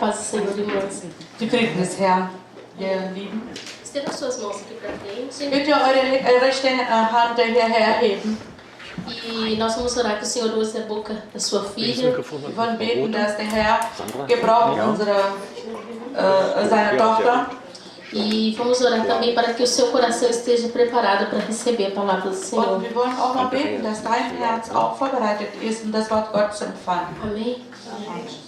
paz do Senhor, irmãos. Die Frieden des Herrn, ihr Lieben. Estenda suas mãos aqui para frente. Bitte eure rechte Hand hierher heben. E nós vamos orar que o Senhor use a boca da sua filha. Wir wollen beten, dass der Herr gebraucht seine Tochter. E vamos orar também para que o seu coração esteja preparado para receber a palavra do Senhor. Und wir wollen auch noch beten, dass dein Herz auch vorbereitet ist, um das Wort Gottes zu empfangen. Amém?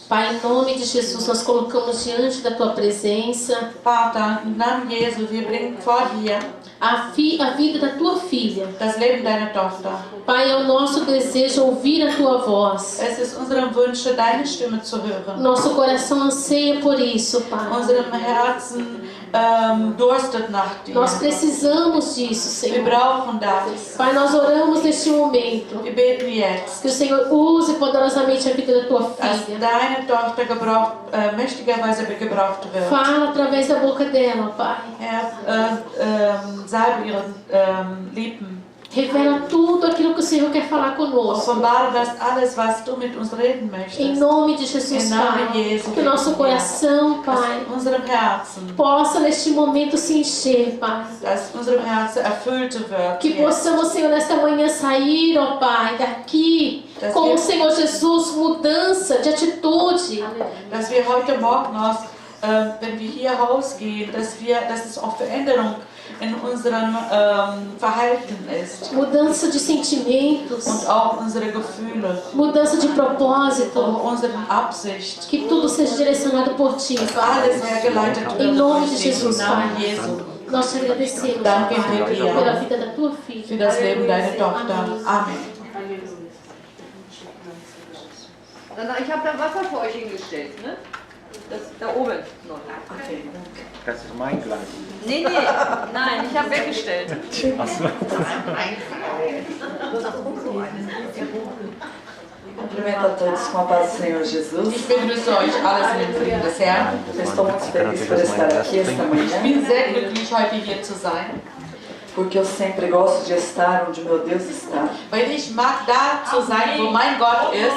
Pai, em nome de Jesus, nós colocamos diante da Tua presença Vater, im Namen Jesu, wir bringen vor dir a vida da Tua filha. das Leben deiner Tochter. Pai, é o nosso desejo ouvir a Tua voz. Es ist unserem Wunsch, deine Stimme zu hören. Nosso coração anseia por isso, Pai. Unserem Herzen durstet nach dir. Nós precisamos disso, Wir Senhor. brauchen das. Pai, nós oramos neste momento Wir beten jetzt, que o Senhor use poderosamente a vida da Tua dass filha. deine Tochter mächtigerweise gebraucht wird. Fala através da boca dela, Pai. Herr, salbe ihren Lippen. Revela tudo aquilo que o Senhor quer falar conosco. Offenbare das alles, was du mit uns reden Em möchtest. nome de Jesus, Em nome Pai. de Jesus. Que o nosso coração, Pai, Dass unserem Herzen, possa neste momento se encher, Pai. dass unserem Herzen erfüllt wird. Que jetzt. possamos, Senhor, nesta manhã sair, ó Pai, daqui com o Senhor Jesus, mudança de atitude. Dass wir heute Morgen aus, wenn wir hier rausgehen, dass es auch Veränderung in unserem Verhalten ist. Mudança de sentimentos. Und auch unsere Gefühle. Mudança de propósito. Auch unsere Absicht. Que tudo seja direcionado por Ti, Dass Pai. alles hergeleitet wird. Em nome de durch dich, Jesus, im Namen Pai. Jesu. Nós te agradecemos, Danke Pai, dir. pela vida da Tua Für filha. das Leben deiner Tochter. Amen. Ich habe da Wasser für euch hingestellt, ne? Das da oben noch. Okay. Das ist mein Glas. Nee, nein, ich habe weggestellt. Cumprimento a todos com a paz do Senhor Jesus. Ich begrüße euch alles in dem Frieden des Herrn. Eu estou muito feliz por estar aqui esta Ich manhã, bin sehr glücklich, heute hier zu sein, porque eu sempre gosto de estar onde meu Deus está. weil ich mag da zu sein, wo mein Gott ist.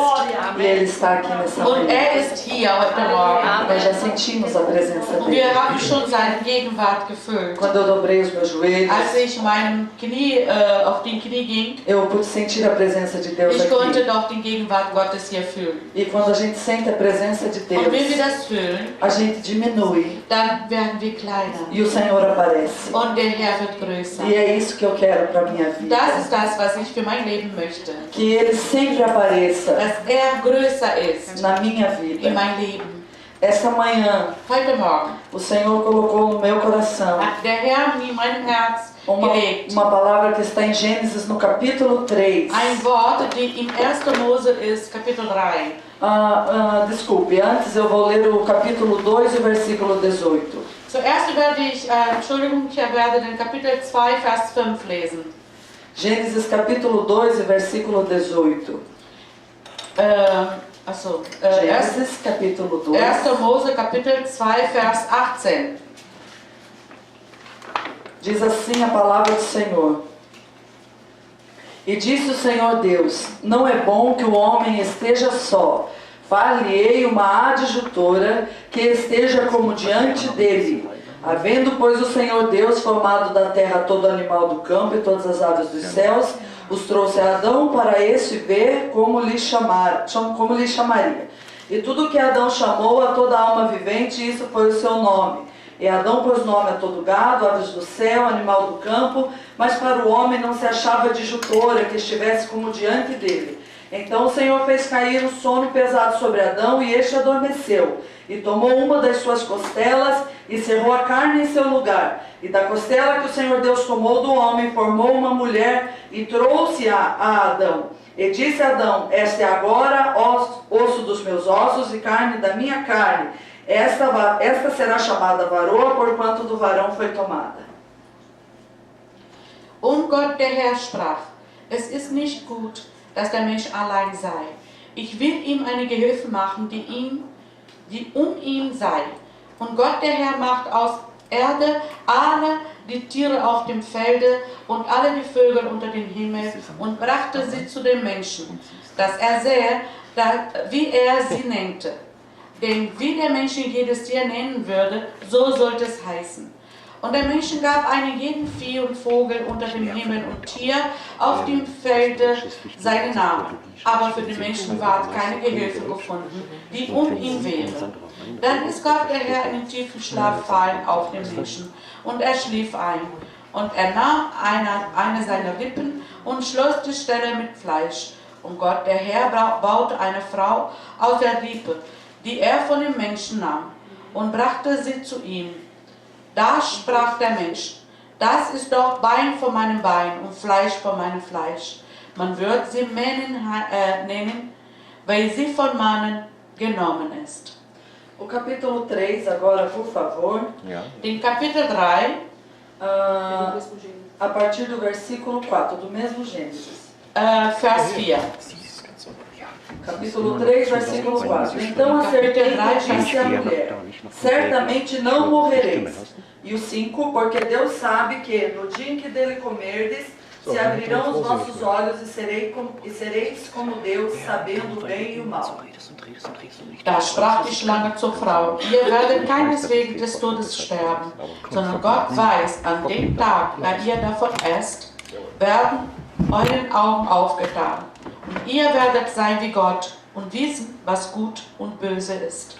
E Ele está aqui nessa Und manhã. ist hier heute Morgen. Nós já sentimos a presença Und wir dele. haben schon seine Gegenwart gefühlt. Quando eu dobrei os meus joelhos, Als ich meinem Knie, auf den Knie ging, eu pude sentir a presença de Deus ich konnte aqui. doch die Gegenwart Gottes hier fühlen. E quando a gente sente a presença de Und wenn wir Deus, das fühlen, a gente diminui dann werden wir kleiner. e o Senhor aparece. Und der Herr wird größer. E é isso que eu quero para minha vida. Das ist das, was ich für mein Leben möchte. Que Ele sempre apareça Dass er größer ist na minha in vida. mein Leben. Esta manhã, Heute Morgen o Senhor colocou no meu coração hat der Herr mir in meinem Herz gelegt. uma palavra que está em Gênesis no capítulo 3. Ein Wort, die im 1. Mose ist, Kapitel 3. Desculpe, antes eu vou ler o capítulo 2 e o versículo 18. Zuerst werde ich, ich werde den Kapitel 2, Vers 5 lesen. Gênesis capítulo 2 e versículo 18. Gênesis capítulo 2. 1. Mose, Kapitel 2, Vers 18. Diz assim a palavra do Senhor. E disse o Senhor Deus: não é bom que o homem esteja só. Far-lhe-ei uma adjutora que esteja como diante dele. Havendo, pois, o Senhor Deus formado da terra todo animal do campo e todas as aves dos céus, os trouxe a Adão para este ver como lhe chamaria. E tudo que Adão chamou a toda alma vivente, isso foi o seu nome. E Adão pôs nome a todo gado, aves do céu, animal do campo, mas para o homem não se achava adjutora que estivesse como diante dele. Então o Senhor fez cair o sono pesado sobre Adão e este adormeceu. E tomou uma das suas costelas e cerrou a carne em seu lugar. E da costela que o Senhor Deus tomou do homem, formou uma mulher e trouxe-a a Adão. E disse a Adão: esta é agora osso dos meus ossos e carne da minha carne. Esta será chamada varoa, porquanto do varão foi tomada. Und Gott, der Herr, sprach: Es ist nicht gut, dass der Mensch allein sei. Ich will ihm eine Gehilfe machen, die um ihn sei. Und Gott, der Herr, macht aus Erde alle die Tiere auf dem Felde und alle die Vögel unter den Himmel und brachte sie zu dem Menschen, dass er sähe, wie er sie nennte. denn wie der Mensch jedes Tier nennen würde, so sollte es heißen. Und der Mensch gab einem jeden Vieh und Vogel unter dem Himmel und Tier auf dem Felde seinen Namen. Aber für den Menschen ward keine Gehilfe gefunden, die um ihn wäre. Dann ließ Gott der Herr einen tiefen Schlaf fallen auf den Menschen, und er schlief ein. Und er nahm eine seiner Rippen und schloss die Stelle mit Fleisch. Und Gott der Herr baute eine Frau aus der Rippe, die er von dem Menschen nahm, und brachte sie zu ihm. Da sprach der Mensch: Das ist doch Bein von meinem Bein und Fleisch von meinem Fleisch. Man wird sie Männin nennen, weil sie von Mannen genommen ist. O capítulo 3 agora, por favor. Den Kapitel 3, A partir do versículo 4, do mesmo Gênesis. Vers 4. Capítulo 3, versículo 4. Então a serpente disse à mulher: Certamente não morrereis. E o 5, porque Deus sabe que no dia em que dele comerdes, se abrirão os vossos olhos e sereis como Deus, sabendo o bem e o mal. Da sprach die Schlange zur Frau: Ihr werdet keineswegs des Todes sterben, sondern Gott weiß, an dem Tag, da ihr davon esst, werden euren Augen aufgetan. Und ihr werdet sein wie Gott und wissen, was gut und böse ist.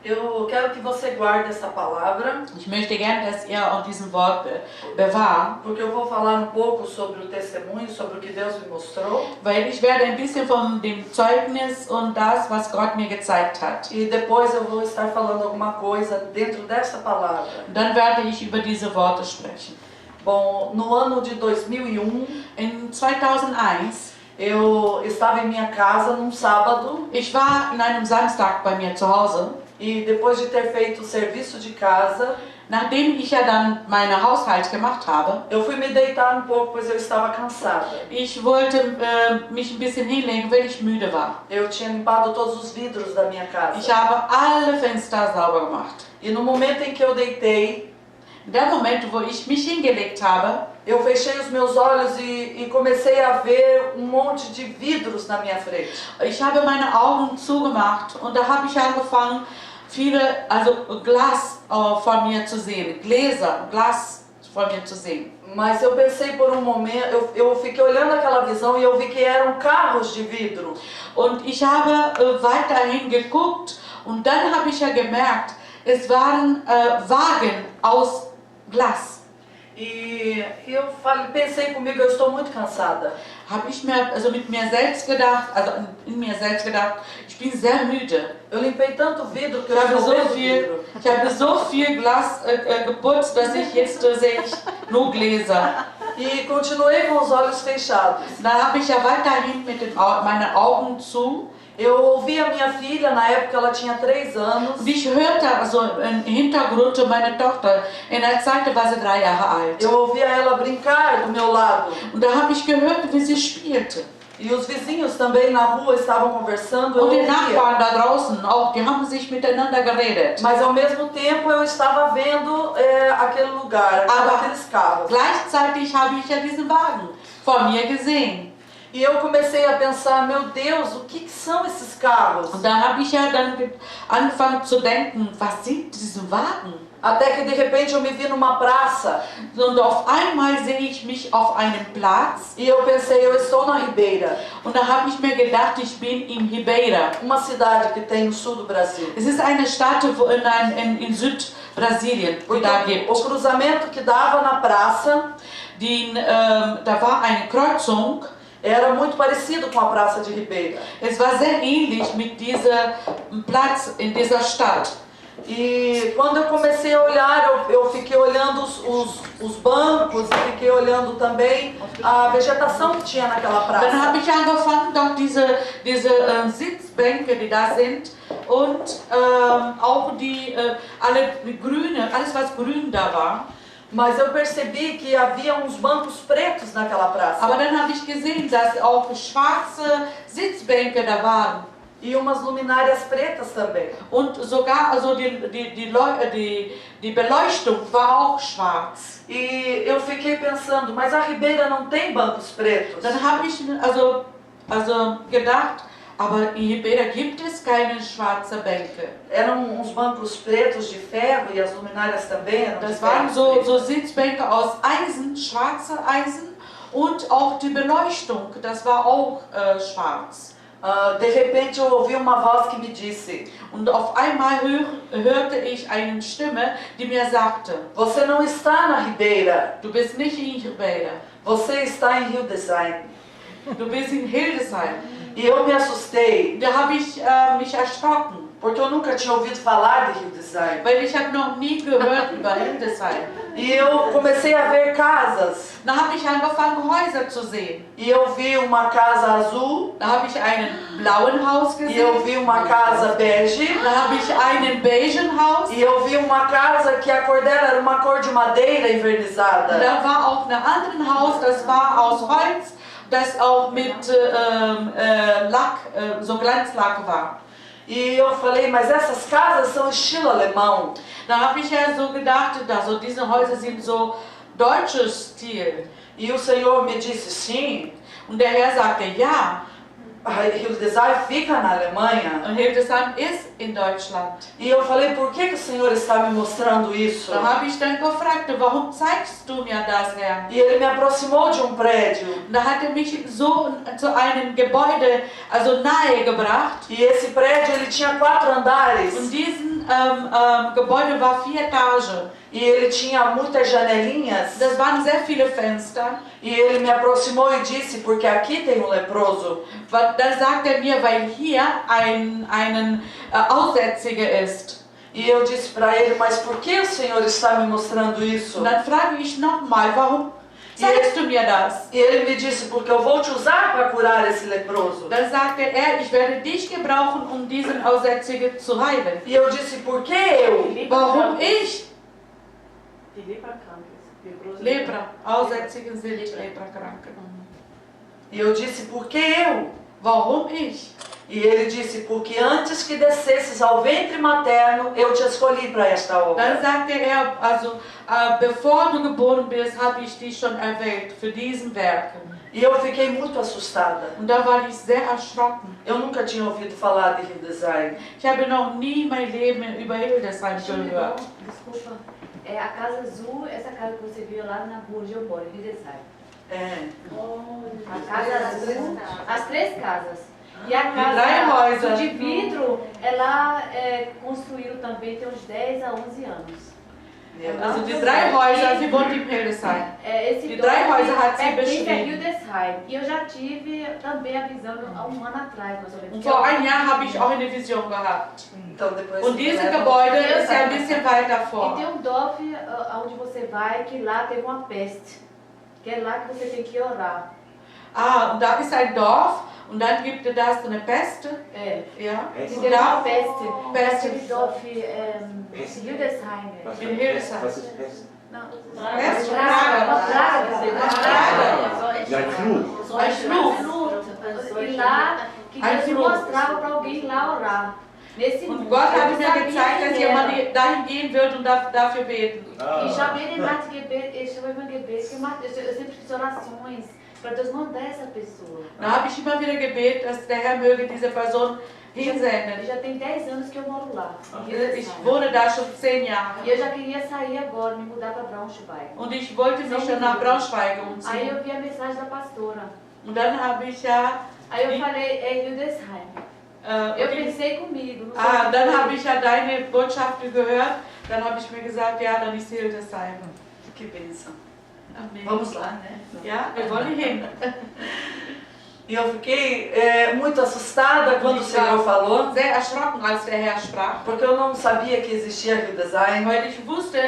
Eu quero que você guarde essa palavra. Ich möchte gern, dass ihr auch diesen Wort bewahrt, Porque eu vou falar um pouco sobre o testemunho, sobre o que Deus me mostrou. weil ich werde ein bisschen von dem Zeugnis und das, was Gott mir gezeigt hat. E depois eu vou estar falando alguma coisa dentro dessa palavra. Und dann werde ich über diese Worte sprechen. Bom, no ano de 2001, In 2001, eu estava em minha casa num sábado. ich war in einem Samstag bei mir zu Hause. E depois de ter feito o serviço de casa, Nachdem ich ja dann meine Haushalt gemacht habe, eu fui me deitar um pouco, pois eu estava cansada. ich wollte mich ein bisschen hinlegen, weil ich müde war. Eu tinha limpado todos os vidros da minha casa. Ich habe alle Fenster sauber gemacht. E no momento em que eu deitei, In dem Moment, wo ich mich hingelegt habe, eu fechei os meus olhos e comecei a ver monte de vidros na minha frente. ich habe meine Augen zugemacht und da habe ich angefangen, viele, also Glas vor mir zu sehen, Gläser, Glas vor mir zu sehen. Mas eu pensei por um momento, eu fiquei olhando aquela visão e eu vi que eram carros de vidro. Und ich habe weiterhin geguckt und dann habe ich ja gemerkt, es waren Wagen aus Glas. E eu pensei comigo, eu estou muito cansada. Habe ich mir also mit mir selbst gedacht, also in mir selbst gedacht, ich bin sehr müde. Eu limpei tanto vidro que Ich eu habe estou so vendo viel, vidro. ich habe so viel Glas geputzt, dass ich jetzt sehe ich nur Gläser. E continuei com os olhos fechados. Dann habe ich ja weiterhin mit meine Augen zu. Eu ouvi a minha filha, na época ela tinha 3 anos. Und ich hörte also im Hintergrund meine Tochter, in der Zeit war sie 3 Jahre alt. Eu ouvia ela brincar do meu lado. Und da habe ich gehört, wie sie spielte. E os vizinhos também na rua estavam conversando, eu Und die ouvia. Nachbarn da draußen auch, die haben sich miteinander geredet. Mas ao mesmo tempo eu estava vendo aquele lugar, aqueles carros. Gleichzeitig habe ich ja diesen Wagen vor mir gesehen. E eu comecei a pensar, meu Deus, o que são esses carros? Und da habe ich ja dann angefangen zu denken, was sind diese Wagen? Até que de repente eu me vi numa praça. Und auf einmal sehe ich mich auf einem Platz. E eu pensei, eu estou na Ribeira. Und da habe ich mir gedacht, ich bin in Ribeira. Uma cidade que tem no sul do Brasil. Es ist eine Stadt in Südbrasilien, die da gibt. O cruzamento que dava na praça, Da war eine Kreuzung. era muito parecido com a Praça de Ribeira. Es war sehr ähnlich mit diesem Platz in dieser Stadt. E quando eu comecei a olhar, eu fiquei olhando os bancos e fiquei olhando também a vegetação que tinha naquela Dann praça. habe ich angefangen, doch diese Sitzbänke, die da sind, und auch alles was grün da war. Mas eu percebi que havia uns bancos pretos naquela praça. Aber dann habe ich gesehen, dass auch schwarze Sitzbänke da waren. E umas luminárias pretas também. Und sogar also die Beleuchtung war auch schwarz. E eu fiquei pensando, mas a Ribeira não tem bancos pretos? Dann habe ich also gedacht, Aber in Beda gibt es keine schwarzen Bänke. Eram uns bancos pretos de ferro e as luminárias também eram de Das ferro. waren so Sitzbänke aus Eisen, schwarze Eisen und auch die Beleuchtung, das war auch schwarz. De repente eu ouvi uma voz que me disse: Und auf einmal hörte ich eine Stimme, die mir sagte, você não está na Ribeira, du bist nicht in Beda, você está em Hildesheim. du bist in Hildesheim. E eu me assustei, Da habe ich mich erschrocken, porque eu nunca tinha ouvido falar de Hildesheim. weil ich habe noch nie gehört über Hildesheim. E eu comecei a ver casas. Da habe ich angefangen, Häuser zu sehen. E eu vi uma casa azul, Da habe ich einen blauen Haus e eu gesehen. vi uma casa bege, Da habe ich einen beigen Haus. e eu vi uma casa que a cor dela era uma cor de madeira envernizada. Da war auch ein anderes Haus, das war aus Holz, das auch mit Lack, so Glanzlack war. E eu falei, mas essas casas são estilo alemão. Da habe ich ja so gedacht, also diese Häuser sind so deutsches Stil. E o Senhor me disse, sim, Und der Herr sagte, ja, Hildesheim fica na Alemanha. und Hildesheim ist in Deutschland. E eu falei, por que o Senhor está me mostrando isso? Da habe ich dann gefragt, warum zeigst du mir das, Herr? E ele me aproximou de um prédio. Und da hat er mich so zu einem Gebäude, also nahe gebracht. E esse prédio ele tinha 4 andares. Und diesen Gebäude war 4 Etagen. E ele tinha muitas janelinhas. Das waren sehr viele Fenster. E ele me aproximou e disse, porque aqui tem um leproso. Dann sagt er mir, weil hier einen Aussätziger ist. E eu disse para ele, mas por que o Senhor está me mostrando isso? Und dann frage ich nochmal, warum zeigst du mir das? E ele me disse, porque eu vou te usar para curar esse leproso. Dann sagte er, ich werde dich gebrauchen, um diesen Aussätzigen zu heilen. E eu disse, por que eu? Warum ich? Die leberkrank ist. Lepra, Aussätzigen sind Leprakranke. E eu disse, por que eu? Warum ich? E ele disse, porque antes que descesses ao ventre materno, eu te escolhi para esta Dann obra. sagte er, also bevor du geboren bist, habe ich dich schon erwählt für diesen Werk. E eu fiquei muito assustada. Und da war ich sehr erschrocken. Eu nunca tinha ouvido falar de Hildesheim. Ich habe noch nie mein Leben über Hildesheim gehört. Desculpa. É a Casa Azul, essa casa que você viu lá na rua onde eu moro, em Hildesheim. É. A Casa Azul, as 3 casas. E a drei Casa Häuser. de vidro, ela construíram também tem uns 10 a 11 anos. Also die 3 Häuser, sie wohnt in Hildesheim. Esse Die drei Häuser hat sie pertence a beschrieben. Hildesheim. E eu já tive também a visão há um ano atrás, mais ou menos. Und vor einem Jahr habe ich auch eine Vision gehabt. Então depois. Und dieses Gebäude ist ja ein bisschen weiter E vor. tem um Dorf onde você vai, que lá teve uma peste. Que é lá que você tem que orar. Ah, und da ist ein Dorf und dann gibt es da so eine Pest. É. Ja. Que Und teve uma da peste. Peste. Aquele Dorf Hildesheim. in Hildesheim. Was ist Pest? Pest? Uma Praga. praga. Ja, ein Fluch. Ein Fluch. E lá, que Ein Deus me Fluch. mostrava para alguém lá orar. Nesse Und mundo. Gott Eu hat não mir sabia gezeigt, dass quem era. jemand dahin gehen wird und dafür beten. E chamei ele Mate Gebet, ele chamou ele Gebet, eu sempre fiz orações para Deus mandar essa pessoa. Da habe ich immer wieder gebetet, dass der Herr möge diese Person hinsenden. Já tem 10 anos que eu moro lá. em Ich Hildesheim. wohne da schon 10 Jahre. E eu já queria sair agora, me mudar para Braunschweig. Und ich wollte mich schon nach Braunschweig Aí umziehen. eu vi a mensagem da pastora. Und dann habe ich ja, Aí eu falei, é Hildesheim. Eu okay. pensei comigo. Não sei se Dann foi. habe ich ja deine Botschaft gehört. Dann habe ich mir gesagt, ja, dann ist Hildesheim. Que bênção. Amen. Vamos lá, né? Ja, wir wollen hin. E eu fiquei muito assustada quando o Senhor falou, Sehr erschrocken, als der Herr sprach, porque eu não sabia que existia Hildesheim weil ich wusste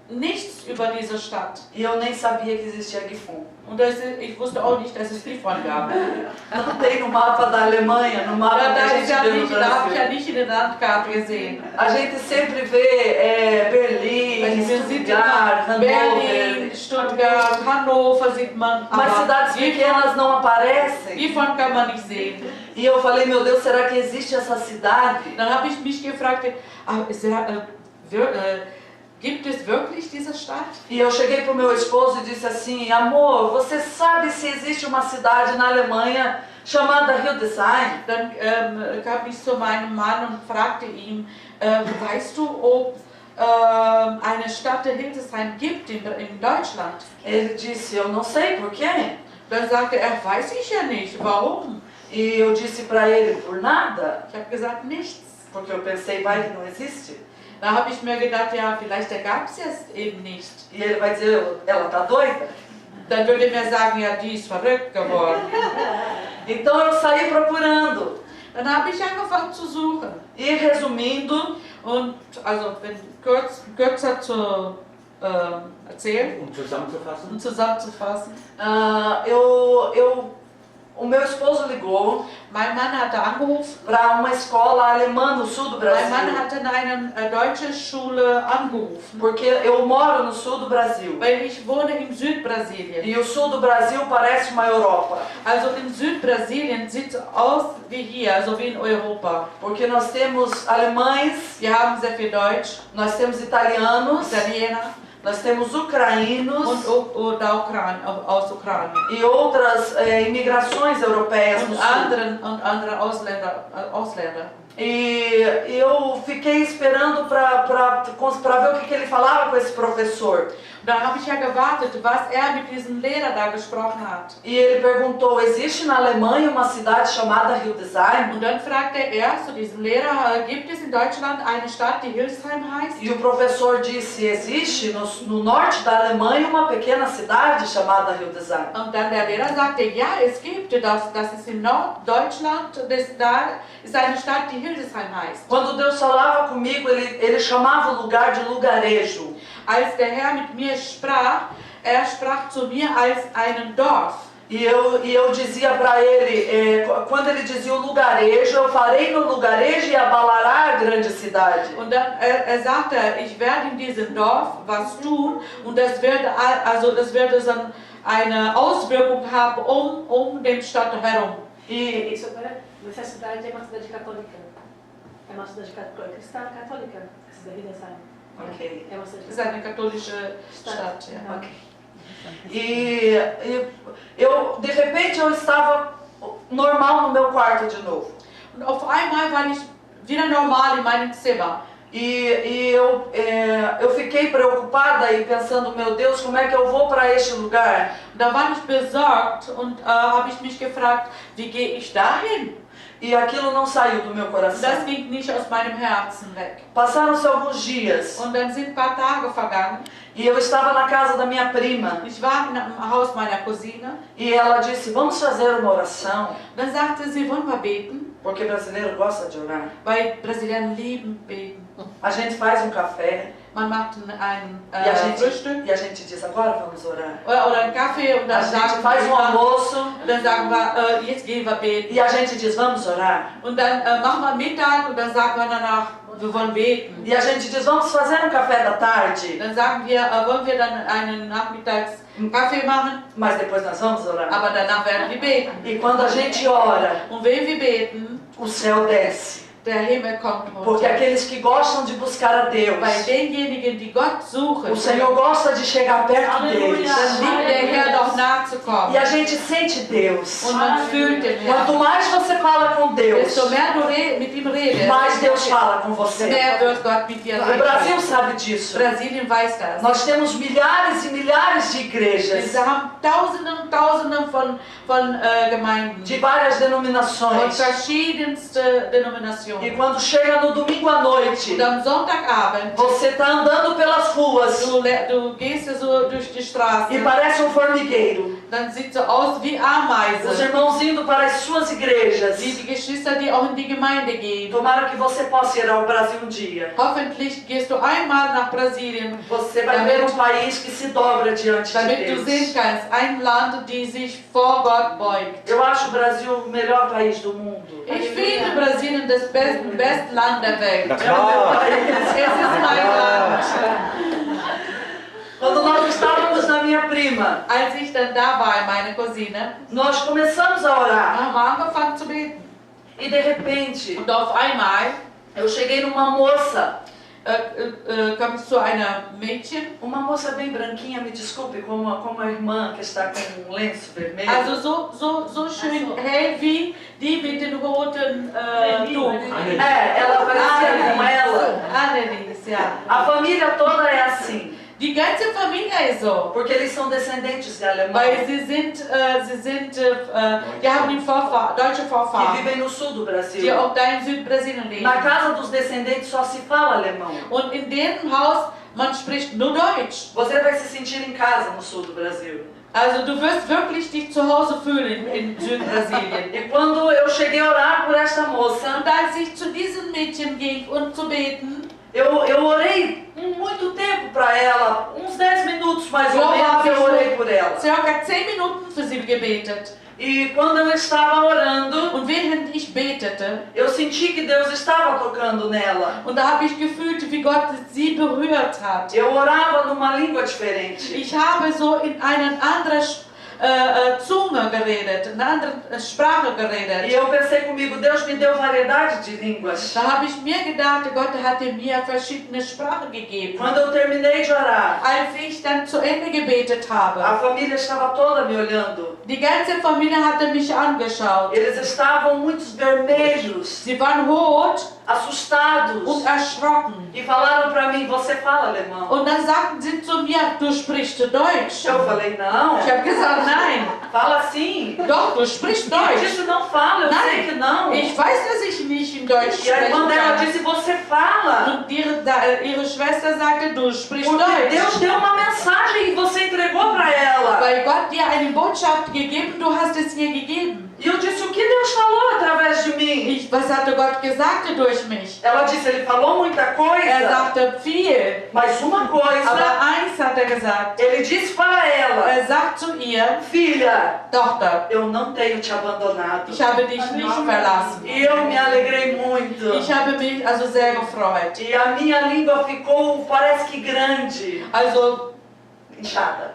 nichts über diese Stadt. e eu nem sabia que existia Gifun. Und ich wusste auch nicht, dass es Gifhorn gab. Não tem no mapa da Alemanha, no mapa que a gente vê no Da habe ich ja Brasil. nicht in der Landkarte gesehen. A gente sempre vê Berlim, Wir sind Stuttgart, in Berlin, Hannover, Stuttgart, Hannover sieht man, mas cidades pequenas não aparecem. Gifhorn kann man nicht sehen. E eu falei, meu Deus, será que existe essa cidade? Dann habe ich mich gefragt, gibt es wirklich diese Stadt? E eu cheguei pro meu esposo e disse assim, amor, você sabe se existe uma cidade na Alemanha chamada Hildesheim. Dann kam ich zu meinem Mann und fragte ihn, weißt du, ob eine Stadt der Hildesheim gibt in Deutschland? Ele disse, eu não sei por quê. Dann sagte er, weiß ich ja nicht, warum? E eu disse para ele, por nada, Ich habe gesagt, nichts. porque eu pensei, vai que não existe. Da habe ich mir gedacht, ja, vielleicht gab es es eben nicht. E ele vai dizer, ela tá doida? Dann würde er mir sagen, ja, die ist verrückt geworden. Então eu saí procurando. Dann habe ich angefangen zu suchen. E resumindo, Und also, wenn kürzer zu erzählen Um zusammenzufassen. und zusammenzufassen. O meu esposo ligou Mein Mann hatte angerufen. para uma escola alemã no sul do Mein Mann Brasil. hatte in eine deutsche Schule angerufen. Porque eu moro no sul do Brasil. Weil ich wohne in Südbrasilien. E o sul do Brasil parece uma Europa. Also in Südbrasilien sieht es aus wie hier, also wie in Europa. Porque nós temos alemães, Wir haben sehr viel Deutsch, nós temos italianos, Italiener nós temos ucranianos und aus Ukraine. e outras imigrações europeias no sul. Und andere Ausländer. E eu fiquei esperando para ver o que ele falava com esse professor. Da habe ich ja gewartet, was mit diesem Lehrer da gesprochen hat. E ele perguntou, existe na Alemanha uma cidade chamada Hildesheim? Und dann fragte er zu diesem Lehrer, gibt es in Deutschland eine Stadt, die Hildesheim heißt? E o professor disse, existe no norte da Alemanha uma pequena cidade chamada Hildesheim. Und dann der Lehrer sagte, ja, es gibt das ist in Norddeutschland, da ist eine Stadt, die Hildesheim heißt. Quando Deus falava comigo, ele chamava o lugar de lugarejo. Als der Herr mit mir sprach, sprach zu mir als einen Dorf. E eu dizia para ele, quando ele dizia o lugarejo, eu farei no lugarejo e abalará a grande cidade. Und dann sagte, ich werde in diesem Dorf was tun und das wird so eine Auswirkung haben um den Stadt herum. E Isso agora, essa cidade é uma cidade católica. É uma cidade cristã católica, essa cidade de Hildesheim. ok. É uma cidade Das ist eine katholische Stadt. Ja. Ok. E eu, de repente, eu estava normal no meu quarto de novo. Und auf einmal war ich wieder normal in meinem Zimmer. E eu fiquei preocupada e pensando, meu Deus, como é que eu vou para este lugar? Da war ich besorgt und habe ich mich gefragt, wie gehe ich dahin? E aquilo não saiu do meu coração. Das ging nicht aus meinem Herzen weg. Passaram-se alguns dias Und dann sind ein paar Tage vergangen. e eu estava na casa da minha prima Ich war im Haus meiner Cousine. e ela disse, vamos fazer uma oração, Dann sagte sie, wollen wir beten? porque brasileiro gosta de orar. Weil Brasilianer lieben beten. A gente faz um café Man macht ein Frühstück e a gente diz, agora vamos orar. oder einen Kaffee und A dann gente sagen faz um almoço dann sagen wir, jetzt gehen wir beten. e a gente diz, vamos orar. Und dann machen wir Mittag und dann sagen wir danach, wir wollen beten. E a gente diz, vamos fazer um café da tarde, Dann sagen wir, wollen wir dann einen Nachmittagskaffee machen, mas depois nós vamos orar. aber danach werden wir beten. E quando a gente ora, Und wenn wir beten, o céu desce. der Himmel kommt Porque runter. aqueles que gostam de buscar a Deus, Bei denjenigen, die Gott suchen, o Senhor gosta de chegar perto deles. dann liebt der Herr doch nahe zu E kommen. a gente sente Deus. Und man fühlt den Quanto Herrn. mais você fala com Deus, Desto mehr du mit ihm redest, mais Deus fala com você. mehr wird Gott mit dir O Brasil reden. sabe disso. Brasilien weiß das. Nós temos milhares e milhares de igrejas, Wir haben Tausende von Gemeinden, de várias von denominações. verschiedensten E Denominationen. quando chega no domingo à noite, Und am Sonntagabend, você está andando pelas ruas du gehst so durch die Straße, e parece um formigueiro. dann sieht so aus wie Os Ameisen. irmãos indo para as suas igrejas. Wie die Geschwister, die auch in die Gemeinde gehen. Tomara que você possa ir ao Brasil um dia. Hoffentlich gehst du einmal nach Brasilien, Você vai ver um país que se dobra diante de damit du sehen Deus. kannst, ein Land, die sich vor Gott beugt. Eu acho o Brasil o melhor país do mundo. Ich finde Brasilien das beste Land der Welt. Na É o meu klar. país. Es ist mein Land. Quando nós estávamos na minha prima, Als ich dann da war, meine Cousine, nós começamos a orar. haben wir angefangen zu beten. E de repente, Und auf einmal eu cheguei numa moça komme ich zu einer Mädchen. Uma moça bem branquinha, me desculpe, como a irmã que está com um lenço vermelho. Also so schön hell wie die mit den roten Tuch. Ela parecia com ela. Annelies, ja. A família toda é assim, Die ganze Familie ist so. porque eles são descendentes de alemães Weil die haben deutsche que Vorfahren, vivem no sul do die Brasil. auch da in Südbrasilien leben. Na casa dos descendentes só se fala alemão. Und in deren Haus, man spricht nur Deutsch. Você vai se sentir em casa no sul do Brasil. Also du wirst wirklich dich zu Hause fühlen in Südbrasilien. E quando eu cheguei a orar por esta moça, Und als ich zu diesem Mädchen ging, um zu beten, eu orei muito tempo para ela, uns 10 minutos mais ou menos eu orei por ela. circa 10 Minuten für sie gebetet. E quando eu estava orando, Und während ich betete, eu senti que Deus estava tocando nela. und da habe ich gefühlt, wie Gott sie berührt hat. Eu orava numa língua diferente. Ich habe so in einer anderen Zunge geredet, in einer anderen Sprache E geredet. eu pensei comigo, Deus me deu variedade de línguas. Da habe ich mir gedacht, Gott hatte mir verschiedene Sprachen gegeben. Quando eu terminei de orar, Als ich dann zu Ende gebetet habe, a família estava toda me olhando. die ganze Familie hatte mich angeschaut. Eles estavam muitos vermelhos, Sie waren rot assustados. und erschrocken. E falaram para mim, você fala alemão? Und dann sagten sie zu mir, du sprichst Deutsch. Eu falei, não. Ich habe gesagt, nein. Fala sim. Doch, du sprichst Eu Deutsch. disse, não fala, eu sei que não. Ich weiß, dass ich nicht in Deutsch E a irmã sprechen dela kann. disse, você fala. Und ihre Schwester sagte, du sprichst Porque Deus Deutsch. deu uma mensagem e você entregou para ela. Weil Gott dir eine Botschaft gegeben, du hast es ihr gegeben. E eu disse, o que Deus falou através de mim? Was hatte Gott gesagt durch mich? Ela disse, ele falou muita coisa, sagte viel. mas uma coisa, Aber eins hat gesagt. ele disse para ela, Sagt zu ihr, filha, Tochter, eu não tenho te abandonado. ich habe dich nicht verlassen. E eu me alegrei muito. Ich habe mich also sehr gefreut. E a minha língua ficou, parece que grande, Also inchada.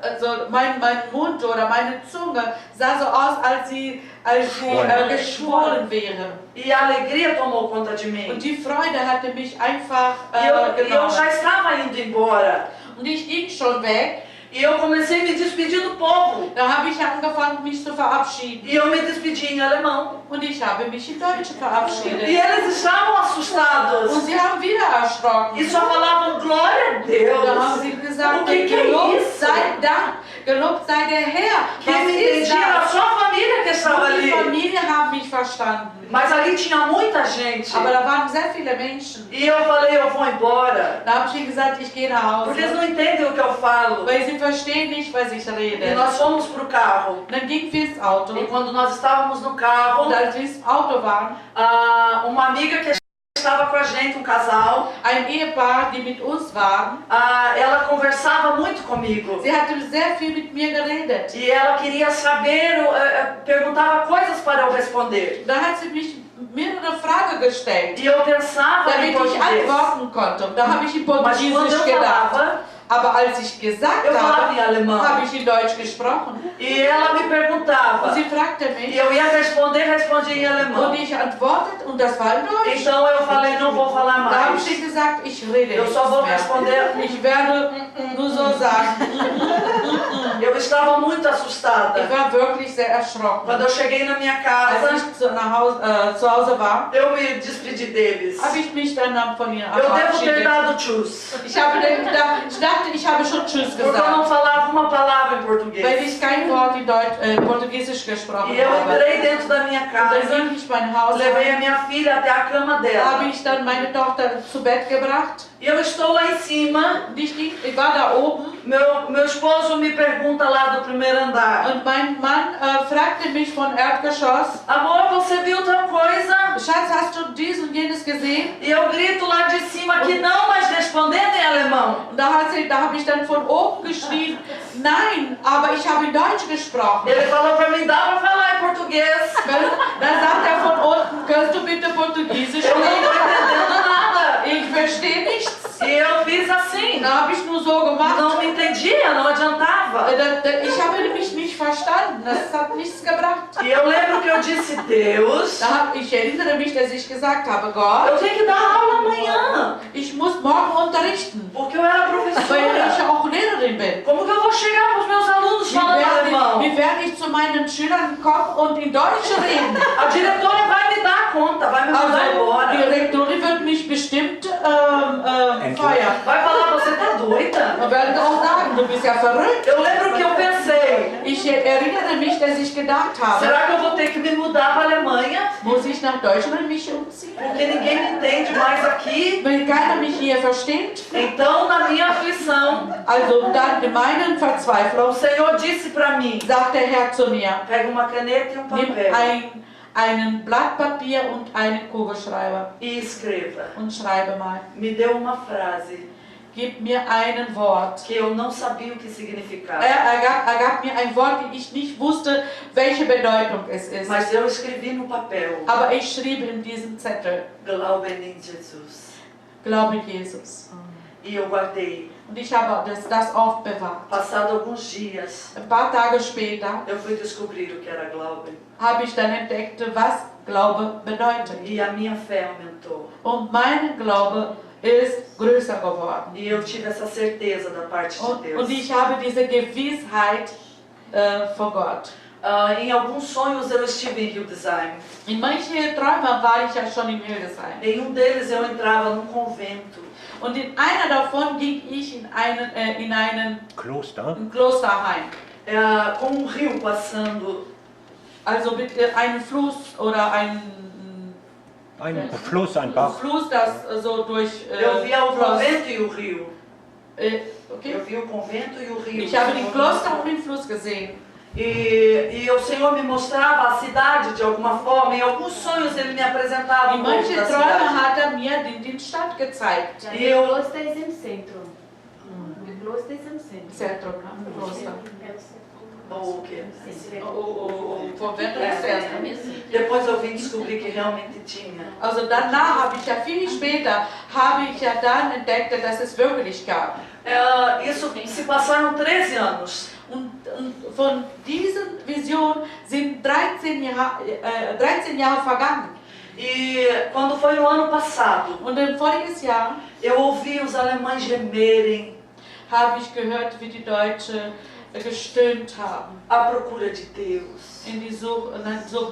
mein Mund oder meine Zunge sah so aus, als sie geschwollen wäre. E a alegria tomou conta de mim. Und die Freude hatte mich einfach E eu genommen. já estava indo embora. Und ich ging schon weg. E eu comecei a me despedir do povo. Da habe ich angefangen, mich zu verabschieden. E eu me despedi em alemão. Und ich habe mich in Deutsch E verabschiedet. eles estavam Und assustados. sie haben wieder erschrocken. E só falavam, glória a Da haben Deus. sie gesagt, O que é gelobt isso? sei Dank, gelobt sei der Herr. Quem Was me ist entendia era das? só a família que estava Und die ali. Familie haben mich verstanden. Mas ali tinha muita gente. Aber da waren sehr viele Menschen. E eu falei, eu vou embora. Da habe ich ihnen gesagt, ich gehe nach Porque eles Hause. não entendem o que eu falo. Weil sie verstehen nicht, was ich E rede. nós fomos pro carro. Dann gingen wir ins Auto. E quando nós estávamos no carro, Und als wir ins Auto waren, uma amiga que estava com a gente, um casal, ein Ehepaar, die mit uns waren, ela conversava muito comigo. sie hatte sehr viel mit mir geredet. E ela queria saber, perguntava coisas para eu responder. Da hat sie mich mehrere Fragen gestellt, E eu pensava em damit ich português. antworten konnte. Und da habe ich in Mas quando Portugiesisch eu gedacht. falava, Aber als ich gesagt eu falava em habe, alemão. habe ich in Deutsch gesprochen. E ela me Und perguntava. sie fragte E mich, eu ia responder, respondia em alemão. und ich antwortete, und das war in Deutsch. Então eu falei, não vou falar Da habe mais. ich gesagt, ich rede Eu nicht só vou mehr. responder. Ich werde nur so sagen. Eu estava muito assustada. Ich war wirklich sehr erschrocken. Quando eu cheguei na minha Als casa, ich zu Hause war, eu me despedi deles. habe ich mich dann von ihnen Eu devo ter verabschiedet. dado tschüss. Ich dachte, ich habe schon Tschüss Porque eu não gesagt, falava uma palavra em weil português. ich kein Wort in Portugiesisch gesprochen E eu habe. entrei dentro da minha Und dann casa, ging ich mein Haus levei a rein, minha filha até a cama habe dela. ich dann meine Tochter zu Bett gebracht. E eu estou lá em cima, Und ich war da oben, meu esposo me pergunta lá do primeiro andar. und mein Mann fragte mich von Erdgeschoss, Amor, você viu tal coisa? Schatz, hast du dies und jenes gesehen? E eu grito lá de cima que não, mas respondendo em alemão. Und da habe ich dann von oben geschrien, nein, aber ich habe in Deutsch gesprochen. Ele falou pra mim, dá pra falar em português. Dann sagt er von unten, kannst du bitte Portugiesisch Eu não tô reden? entendendo nada. Ich verstehe nichts. E eu fiz assim. Da habe ich nur so gemacht. Não me entendia, não adiantava. entendava. Ich habe nämlich nicht verstanden, das hat nichts gebracht. E eu lembro que eu disse, Deus, Ich erinnere mich, dass ich gesagt habe, Gott, eu tenho que dar aula amanhã, ich muss morgen unterrichten, porque eu era weil ich professora. auch Lehrerin bin. Como que eu vou chegar para os meus alunos falando alemão? Wie werde ich zu meinen Schülern kommen und in Deutsch reden? A diretora vai me dar conta, vai me mandar Also, die embora. Rektorin wird mich bestimmt feuern. Vai falar, você tá doida? Und werden auch sagen, du bist ja verrückt. Eu lembro que eu pensei, Ich erinnere mich, dass ich gedacht habe, será que eu vou ter que me mudar para a Alemanha? muss ich nach Deutschland mich umziehen? Porque ninguém me entende mais aqui. Wenn keiner mich hier versteht. Então, na minha aflição, Also dann in meiner o Verzweiflung Senhor disse para mim, sagt der Herr zu mir, pega uma caneta e um nimm papel einen Blatt Papier und einen Kugelschreiber e escreva. und schreibe mal. Me deu uma frase Gib mir ein Wort. que eu não sabia o que significava. Er gab mir ein Wort, die ich nicht wusste, welche Bedeutung es ist. Mas eu escrevi no papel, Aber ich schrieb in diesem Zettel, Glauben in Jesus. glaube Jesus. E eu guardei. Und ich habe das aufbewahrt. Passado alguns dias, Ein paar Tage später eu fui descobrir o que era Glauben. habe ich dann entdeckt, was Glaube bedeutet. E a minha fé aumentou. Und mein Glaube ist größer geworden. E eu tive essa certeza da parte de Deus. Und ich habe diese Gewissheit vor Gott. Em alguns sonhos eu estive em Hildesheim. In manchen Träumen war ich ja schon in Hildesheim. Em deles eu entrava num convento. Und in einer davon ging ich in einen Kloster? Klosterheim. Com rio passando. Also mit einem Fluss oder ein Fluss, ein Bach. Fluss, das so durch Eu via o floss. convento e o rio. Okay. Eu vi o convento e o rio. Ich habe den Kloster und den Fluss gesehen. E o Senhor me mostrava a cidade de alguma forma. Em alguns sonhos Ele me apresentava In um pouco manchen da Träumen cidade. hat mir die Stadt gezeigt. Já E eu- o Kloster ist im Zentrum. O Kloster ist im Zentrum. Zentrum, ne? Kloster. O quê? O convento do Zentrum. Depois eu vim descobrir que realmente tinha. Also danach habe ich ja viel später, habe ich ja dann entdeckt, dass es wirklich gab. Isso se passaram 13 anos. Und von dieser Vision sind 13 Jahre vergangen. E quando foi no ano passado, Und im voriges Jahr eu ouvi os alemães gemerem habe ich gehört, wie die Deutschen gestöhnt haben à procura de Deus. in die Suche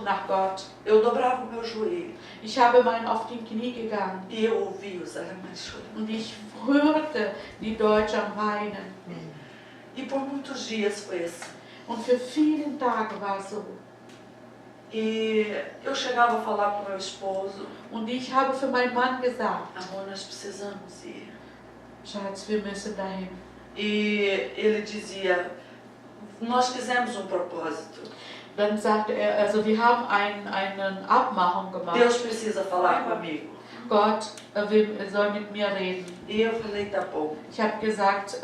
nach Gott. Eu dobrava o meu joelho Ich habe mal auf die Knie gegangen e eu ouvi os alemães chorando. und ich hörte die Deutschen weinen. E por muitos dias foi assim. Und für viele Tage war es so. E eu chegava a falar com meu esposo, Und ich habe für meinen Mann gesagt, amor, nós precisamos ir. Schatz, wir müssen dahin. E ele dizia, nós fizemos um propósito. Dann sagte er, also wir haben eine Abmachung gemacht. Deus precisa falar comigo. Gott soll mit mir reden. E eu falei, tá bom. Ich habe gesagt,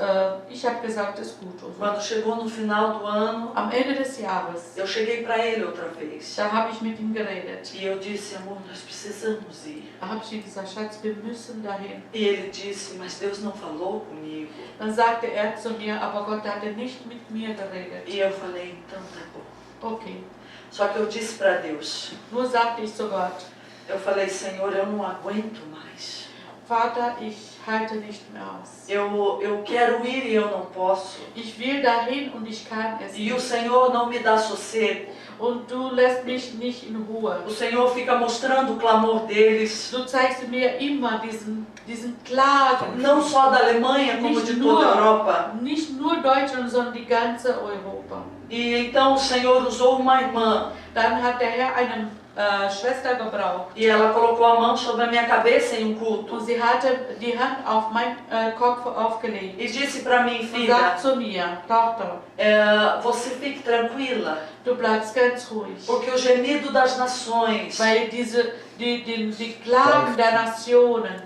ist gut. Und so. Quando chegou no final do ano, Am Ende des Jahres, eu cheguei para ele outra vez. da habe ich mit ihm geredet. E eu disse, amor, nós precisamos ir. Da habe ich ihm gesagt, Schatz, wir müssen dahin. E ele disse, mas Deus não falou comigo. Dann sagte er zu mir, aber Gott hatte nicht mit mir geredet. E eu falei, então tá bom. Okay. Só que eu disse para Deus, Nur sagte ich zu Gott, eu falei, Senhor, eu não aguento mais. Vater, ich halte nicht mehr aus. Eu quero ir e eu não posso. Ich will dahin und ich kann es E o nicht. Senhor não me dá sossego. Und du lässt mich nicht in Ruhe. O Senhor fica mostrando o clamor deles, Du zeigst mir immer diesen Klagen. não só da Alemanha, como de toda a Europa. Nicht nur Deutschland, sondern die ganze Europa. E então o Senhor usou uma irmã Dann hat der Herr eine Schwester gebraucht. e ela colocou a mão sobre a minha cabeça em um culto Und sie hatte die Hand auf meinen Kopf aufgelegt. e disse para mim, Und filha, sagt zu mir, Tochter, você fique tranquila, du bleibst ganz ruhig. porque o gemido das nações Weil die Klagen der Nationen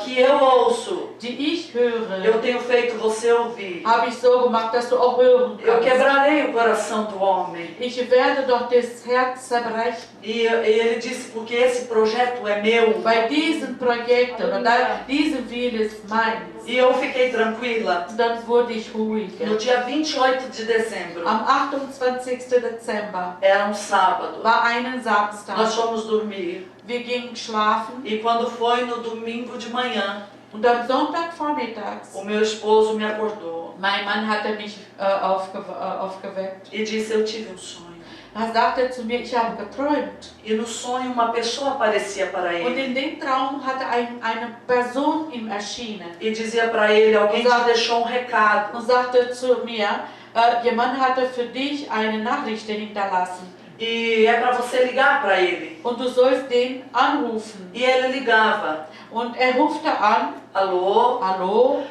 que eu ouço, die ich höre, eu tenho feito você ouvir. habe ich so gemacht, dass du auch hören Eu kannst. quebrarei o coração do homem. Ich werde doch das Herz zerbrechen. E ele disse, porque esse projeto é meu. Bei diesen Projekten, oder diesen Wille ist meins. E eu fiquei tranquila. Und dann wurde ich ruhiger. No dia 28 de dezembro, Am 28. Dezember era sábado, war einen Samstag. nós fomos dormir. Wir gingen schlafen E quando foi no domingo de manhã, und am Sonntagvormittags, o meu esposo me acordou mein Mann hatte mich aufgeweckt. e disse, eu tive sonho. Er sagte zu mir, ich habe geträumt. E no sonho uma pessoa aparecia para Und ele in dem Traum hatte eine Person ihm erschienen e dizia para ele, alguém te deixou recado. und sagte zu mir, jemand hatte für dich eine Nachricht hinterlassen E é para você ligar para ele. und du sollst den anrufen. E ele ligava. Und er rufte an, Alô? hallo,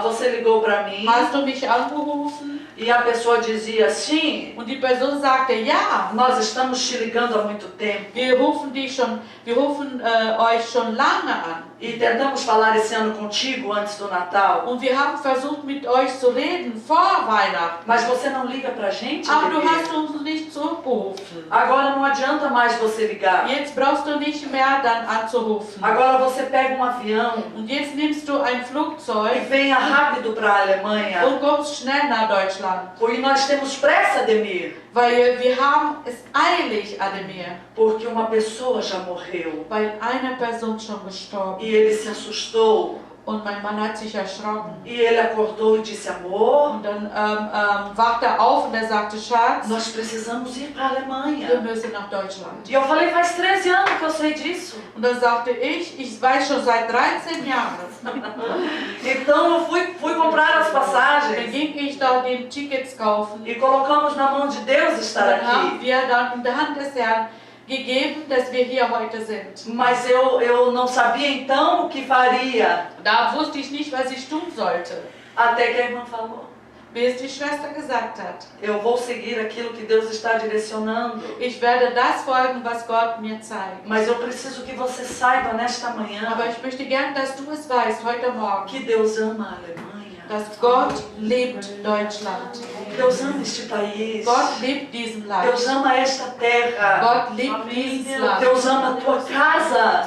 Você ligou para mim? hast du mich angerufen? E a pessoa dizia, sim, Und die Person sagte, ja, nós estamos te ligando há muito tempo. wir rufen euch schon lange an. E tentamos falar esse ano contigo antes do Natal. Und wir haben versucht, mit euch zu reden vor Weihnachten. Mas você não liga pra gente, Aber du bebê? hast uns nicht zurückgerufen. Agora não adianta mais você ligar. Jetzt brauchst du nicht mehr dann anzurufen. Agora você pega um avião Und jetzt nimmst du ein e Flugzeug venha rápido para a Alemanha. und kommst schnell nach Deutschland. Porque nós temos pressa, Ademir. Weil wir haben es eilig, Ademir. Porque uma pessoa já morreu. Weil eine Person schon gestorben. E ele se assustou. Und mein Mann hat sich erschrocken. E ele acordou e disse, amor, Und dann wachte er auf und er sagte, Schatz, nós precisamos ir para a wir Alemanha. müssen nach Deutschland. E eu falei, faz 13 anos que eu sei disso. Und dann sagte ich weiß schon seit 13 Jahren. Então eu fui comprar as Dann passagens. ging ich da den Tickets kaufen. E colocamos na mão de Deus Und estar dann haben aqui. wir dann in der Hand des Herrn gegeben, dass wir hier heute sind. Mas eu não sabia então o que faria. Da wusste ich nicht, was ich tun sollte, Até que a irmã falou, bis die Schwester gesagt hat, eu vou seguir aquilo que Deus está direcionando. ich werde das folgen, was Gott mir zeigt. Mas eu preciso que você saiba nesta manhã Aber ich möchte gern, dass du es weißt, heute Morgen, que Deus ama a Alemanha. dass Gott liebt Deutschland. Deus ama este país. Gott liebt diesen Land. Deus ama esta terra. Gott liebt dieses Land. Deus ama a tua casa.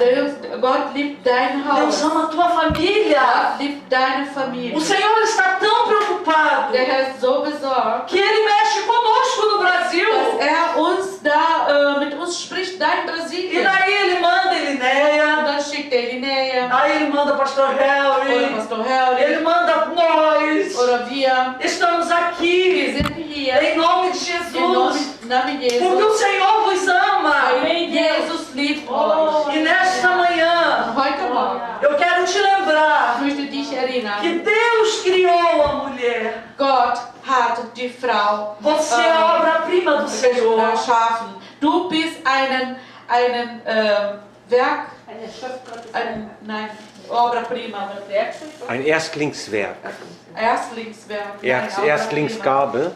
Gott liebt dein Deus Haus. ama a tua família. Gott liebt deine Familie. O Senhor está tão preocupado Der Herr ist so besorgt, que Ele mexe conosco no Brasil. dass uns da mit uns spricht, da in E Brasilien. daí Ele manda Und Elinéia. dann schickt er Linnea Aí Ele manda Pastor oder Harry. Pastor Ele Helly manda nós. oder wir. Estamos Wir aqui sind hier em nome de im Jesus. Namen Porque o Jesus. Senhor vos ama. Weil Jesus liebt euch. E nesta manhã, Und heute Morgen eu quero te lembrar ich möchte dich que erinnern, Deus criou a mulher. Gott hat die Frau Você é a obra-prima do Senhor. erschaffen. Du bist einen Werk, Eine Schrift Gottes. nein, Obra Prima, Ein Erstlingswerk, Erstlingswerk. Erstlingsgabe,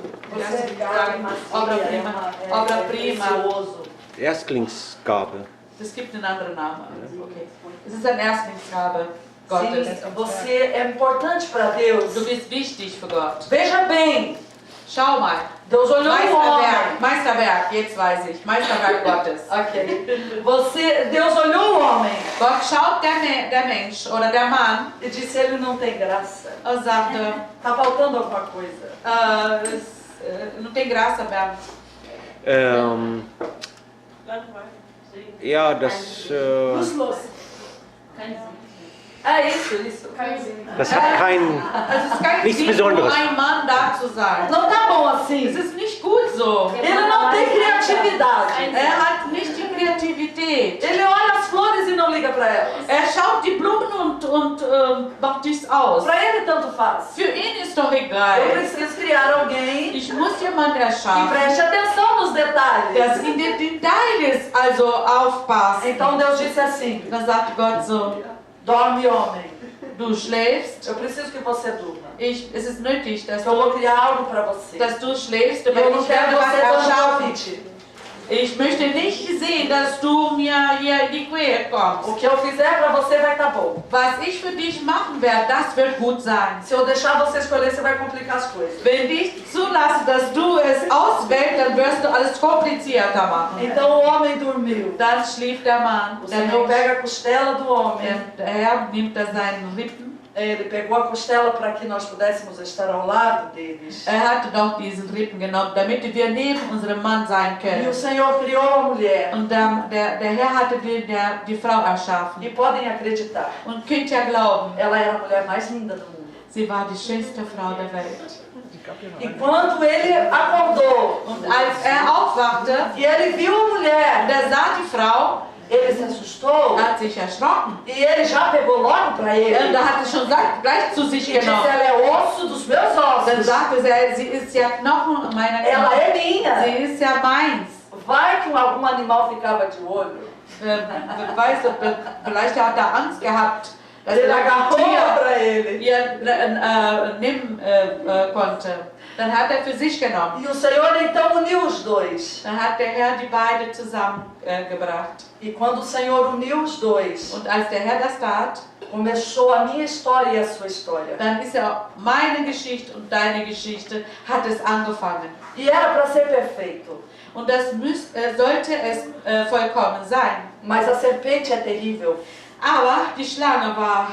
Obra Prima, Obra Prima. Precioso. Erstlingsgabe. Es gibt einen anderen Namen. Okay. Es ist eine Erstlingsgabe Gottes. Sim, você é importante para Deus. Du bist wichtig für Gott. Veja bem, Schau mal. Deus olhou o homem. Meisterwerk, jetzt weiß ich. Meisterwerk Gottes. Ok. Deus olhou o homem Gott schaut der Mensch oder der Mann e disse: ele não tem graça. und sagte, Tá faltando alguma coisa. não tem graça, Bernd. Ja, das, É isso. das hat keinen. Also es ist kein Nichts Sinn, Besonderes. nur ein Mann da zu sein. Não tá bom assim. Es ist nicht gut so. Ele não tem criatividade. Hat nicht die Kreativität. Ele olha as flores e não liga para elas. Schaut die Blumen und macht dies aus. Para ele tanto faz. Für ihn ist doch Eu egal. preciso criar alguém Ich muss jemand que erschaffen, preste atenção nos detalhes. das in den Details also aufpasst. Então Deus disse assim: Dann sagt Gott so, dorme, homem. du schläfst. Eu preciso que você durma. Es ist nötig, Eu vou criar algo para você. dass du schläfst, E aber eu não ich werde quero was você dando erschaffen. palpite. Ich möchte nicht sehen, dass du mir hier in die Quere kommst. O que eu fizer para você vai estar bom. Was ich für dich machen werde, das wird gut sein. Se eu deixar você escolher, você vai complicar as coisas. Wenn ich zulasse, dass du es auswählst, dann wirst du alles komplizierter machen. Então o homem dormiu. Dann schlief der Mann. O Der Senhor Mensch. pega a costela do homem. Der Herr nimmt da seinen Rippen. Ele pegou a costela para que nós pudéssemos estar ao lado deles. Hatte doch diesen Rippen genommen, damit wir neben unserem Mann sein E o können. Senhor criou a mulher. Und der Herr hatte die Frau erschaffen. E podem acreditar, Und könnt ihr glauben, ela era a mulher mais linda do mundo. sie war die schönste Frau der Welt. E quando ele acordou Und als aufwachte, e ele viu a mulher, sah die Frau, ele se assustou hat sich erschrocken. e ele já pegou logo para Und ele. da hat sie schon gleich zu sich E disse, genommen. ela é osso dos meus Dann ossos. sagte sie ist ja Knochen meiner Ela Knochen. é minha. Sie ist ja meins. Vai que algum animal ficava de olho. Weißt du, vielleicht hat er Angst gehabt, dass Ele er ein agarrou Tier para ele. nehmen konnte. Dann hat er für sich genommen. E o Senhor então uniu os dois. Dann hat der Herr die beiden zusammengebracht. E quando o Senhor uniu os dois, Und als der Herr das tat, começou a minha história e a sua história. dann ist ja meine Geschichte und deine Geschichte hat es angefangen. E era para ser perfeito. Und das sollte es vollkommen sein. Mas a serpente é terrível. Aber die Schlange war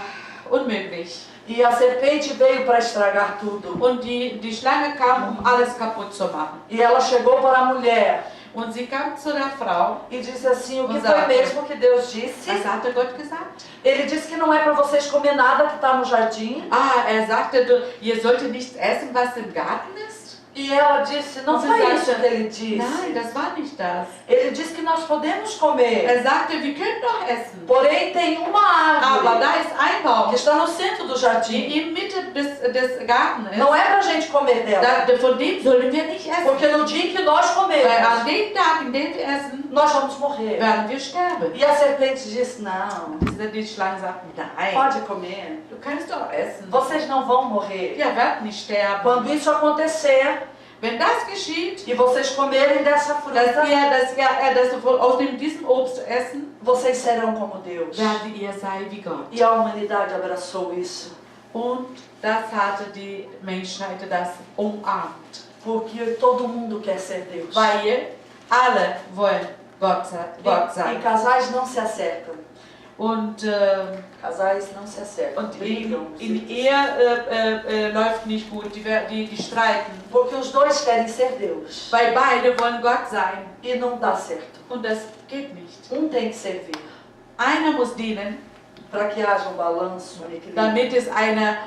unmöglich. E a serpente veio para estragar tudo. Und die Schlange kam, um alles kaputt zu machen. E ela chegou para a mulher Und sie kam zu der Frau. e disse assim, o que Exato. foi mesmo que Deus disse? Was hatte Gott gesagt? Ele disse que não é para vocês comer nada que está no jardim. Er sagte, ihr solltet nichts essen, was im Garten ist. E ela disse, não Você foi sabe- isso que ele disse. Nein, das war nicht das. Ele disse que nós podemos comer. Sagte, wir können doch essen. Porém, tem uma Aber árvore da ist ein Baum, que está no centro do die jardim. in Mitte des Gartens Não ist. é para a gente comer dela. Von dem sollen wir nicht essen. Porque no dia em que nós Weil an comemos, dem Tag, in dem wir essen, nós vamos morrer. werden wir sterben. E a serpente disse, não, Die Schlange sagt, nein, pode comer. du kannst doch essen. Vocês não vão morrer. Ihr werdet nicht sterben. Quando isso acontecer Wenn das geschieht, e vocês comerem dessa fruta, dass wir aus diesem Obst essen, vocês serão como Deus. werdet ihr sein wie Gott. E a humanidade abraçou isso. Und das hatte die Menschheit das umarmt. Porque todo mundo quer ser Deus. Weil alle wollen Gott E sein. casais não se acertam. Und Casais não se acertam. Brigam. in Ehe läuft nicht gut, die streiten. Porque os dois querem ser Deus. Weil beide wollen Gott sein. E não dá certo. Und das geht nicht. Tem que servir. Einer muss dienen, Para que haja balanço, equilíbrio. damit es eine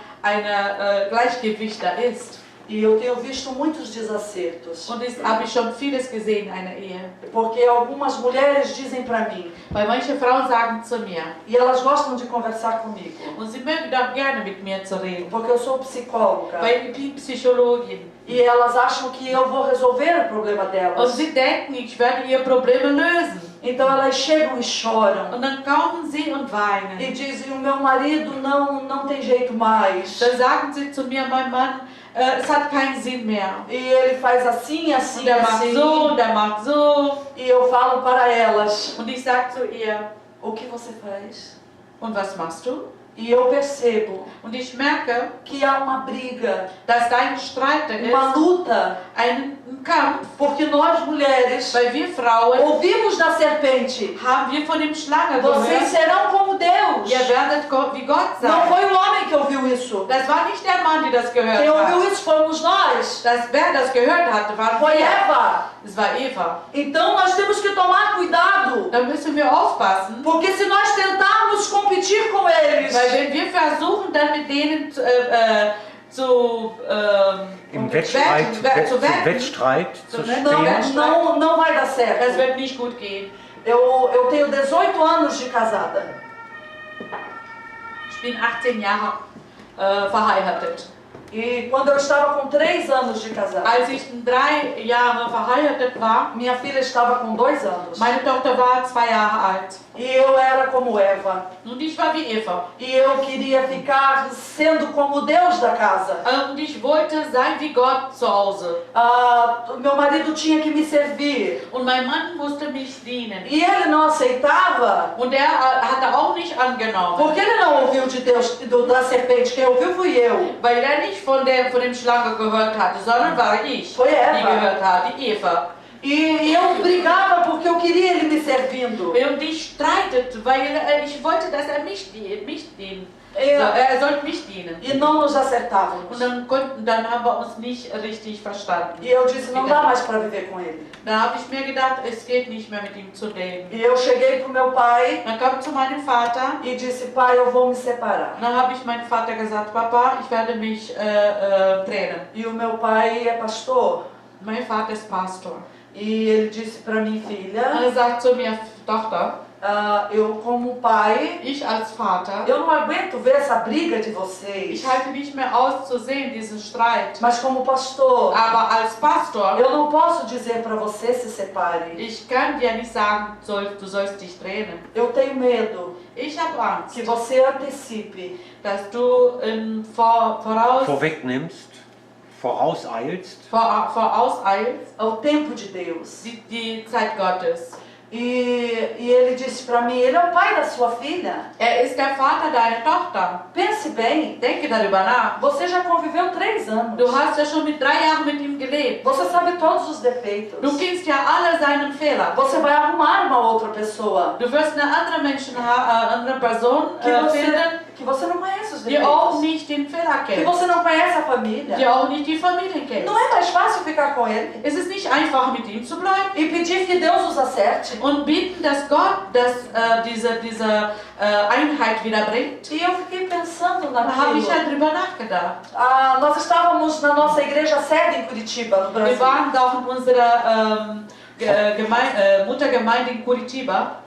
Gleichgewicht da ist. E eu tenho visto muitos desacertos. Und es habe ich schon vieles gesehen in einer Ehe. Porque algumas mulheres dizem para mim, Weil manche Frauen sagen zu mir, e elas gostam de conversar comigo, und sie mögen doch gerne mit mir zu reden, porque eu sou psicóloga, weil ich bin Psychologin. e elas acham que eu vou resolver o problema Und delas. sie denken, ich werde ihre Probleme lösen. Então elas chegam e choram. Und dann kommen sie und E weinen. dizem, o meu marido não tem jeito mais. Dann sagen sie zu mir, mein Mann, es hat keinen Sinn mehr. E ele faz assim, Und assim, der macht assim. so, und der macht so. E eu falo para elas, Und ich sage zu ihr, o que você faz? und was machst du? E eu percebo Und ich merke, que há uma briga, dass dein Streit uma ist, luta, ein Kampf, porque nós mulheres weil wir Frauen ouvimos da serpente, haben wir von dem Schlange vocês gehört, serão como Deus. ihr werdet wie Gott Não sein. foi o homem que ouviu isso. Das war nicht der Mann, der das gehört Quem ouviu hat. isso fomos nós. Wer das gehört hatte, waren Foi wir. Eva. Es war Eva. Então nós temos que tomar cuidado, Da müssen wir aufpassen, porque se nós tentarmos competir com eles, weil wenn wir versuchen, dann mit denen Im Wettstreit, zu wetten, Wettstreit zu Zu wetten. stehen. não vai dar das certo. wird nicht gut gehen. Eu tenho 18 anos de casada. Ich bin 18 Jahre verheiratet. E quando eu estava com 3 anos de casado, Als ich 3 Jahre verheiratet war, minha filha estava com 2 anos. meine Tochter war 2 Jahre alt. E eu era como Eva. Und ich war wie Eva. E eu queria ficar sendo como Deus da casa. Und ich wollte sein wie Gott zu Hause. Meu marido tinha que me servir. Und mein Mann musste mich dienen. E ele não aceitava, Und er hatte auch nicht angenommen. porque ele não ouviu de Deus, da serpente. Quem ouviu fui eu. Weil er nicht von dem Schlange gehört hatte, sondern war ich, Foi die Eva. gehört hatte, die Eva. E eu brigava porque eu queria ele me servindo. Und ich streitete, weil ich wollte, dass er mich dient. Eu- Er sollte mich dienen. E não nos acertávamos. Und dann haben wir uns nicht richtig verstanden. E eu disse, não dá mais para viver com ele. Da habe ich mir gedacht, es geht nicht mehr mit ihm zu leben. E eu cheguei pro meu pai Dann kam ich zu meinem Vater. e disse, pai, eu vou me separar. Dann habe ich meinem Vater gesagt, Papa, ich werde mich trennen. E o meu pai é pastor. Mein Vater ist Pastor. E ele disse para mim, Und filha, er sagt zu mir, Tochter, eu como pai, ich als Vater, eu não aguento ver essa briga de vocês. ich halte nicht mehr aus zu sehen, diesen Streit. Mas como pastor, Aber als Pastor, eu não posso dizer para você se separe. ich kann dir nicht sagen, du sollst dich trennen. Eu tenho medo Ich habe Angst, que você antecipe dass du vorwegnimmst, vorauseilst, vorauseilst ao tempo de Deus. die Zeit Gottes. E ele disse para mim, ele é o pai da sua filha. Er ist der Vater deiner Tochter. Pense bem, Denke darüber nach. você já conviveu 3 anos. Du hast ja schon mit 3 Jahren mit ihm gelebt. Você sabe todos os defeitos. Du kennst ja alle seinen Fehler. Você vai arrumar uma outra pessoa Du wirst eine andere Person finden, que você não conhece os die auch defeitos. nicht den Fehler Que kennt. você não conhece a família. Die auch nicht die Familie kennt. Não é mais fácil ficar com ele Es ist nicht einfach, mit ihm zu bleiben e pedir que Deus os acerte. und bitten, dass Gott diese Einheit wieder bringt. E eu fiquei pensando Da habe ich naquilo. ja drüber nachgedacht. Nós estávamos na nossa igreja sede em Curitiba, no Wir Brasil. waren da auch in unserer Muttergemeinde in Curitiba.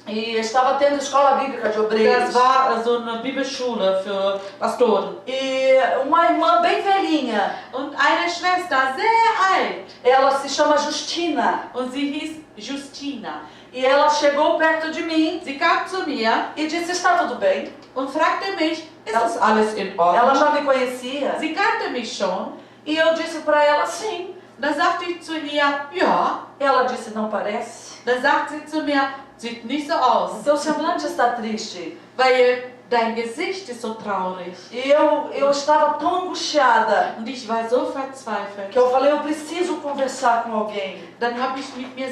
E estava tendo escola bíblica de obreiros. Das war so eine Bibelschule für Pastoren. E uma irmã bem velhinha, Und eine Schwester, sehr alt, ela se chama Justina. und sie hieß Justina. E ela chegou perto de mim Sie kam zu mir e disse, está tudo bem? und fragte mich, ist das alles in Ela Ordnung? já me conhecia. Sie kannte mich schon. E eu disse para ela, sim. Dann sagte ich zu ihr, ja. Ela disse, não parece? Dann sagt sie zu mir, sieht nicht so aus, Seu semblante está triste. weil dein Gesicht ist so traurig. E eu estava tão angustiada Und ich war so verzweifelt. que eu falei, eu preciso conversar com alguém. Dann hatte ich mit mir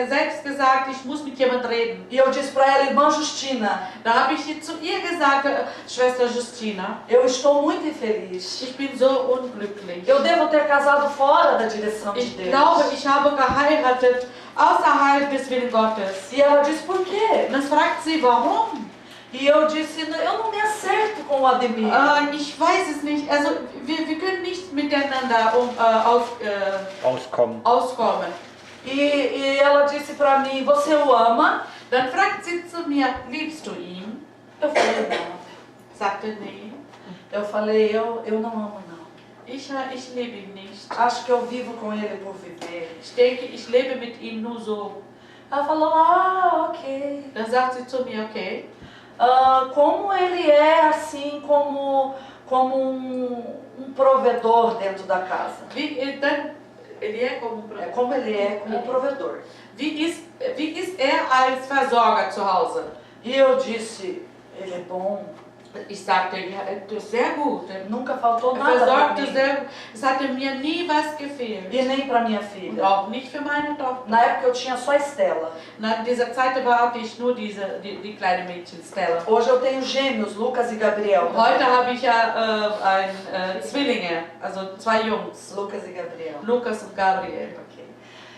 selbst gesagt, ich muss mit jemand reden. E eu disse para ela, irmã Justina, Da habe ich zu ihr gesagt, Schwester Justina, eu estou muito infeliz. ich bin so unglücklich. Eu devo ter casado fora da direção de Ich Deus. glaube, ich habe geheiratet außerhalb des Willen Gottes. E ela disse, por quê? Und dann fragt sie, warum? E eu disse, eu não me acerto com o Ademir. Ich weiß es nicht. Also wir können nicht miteinander auskommen. E ela disse para mim, você o ama? Dann fragt sie zu mir, liebst du ihn? Eu falei, não. Sagte, nee, Eu falei, eu não amo, não. ich liebe ihn nicht. Acho que eu vivo com ele por viver. Ich denke, ich lebe mit ihm nur so. Ela falou, ok. Dann sagt sie zu mir, okay. Como ele é assim, como um provedor dentro da casa. É como ele é como provedor. Wie ist er als Versorger zu Hause? E eu disse, ele é bom. Ich sagte, ja, das ist sehr gut. Nunca faltou Er nada para versorgte mim. sehr, es hatte mir nie was gefehlt. E nem para minha Und filha. auch nicht für meine Tochter. Na época eu tinha só Estela. Na dieser Zeit hatte ich nur die kleine Mädchen Stella. Hoje eu tenho gêmeos, Lucas e Gabriel. Heute habe ich ja Zwillinge, also 2 Jungs, Lucas e Gabriel. Lukas und Gabriel. Ok.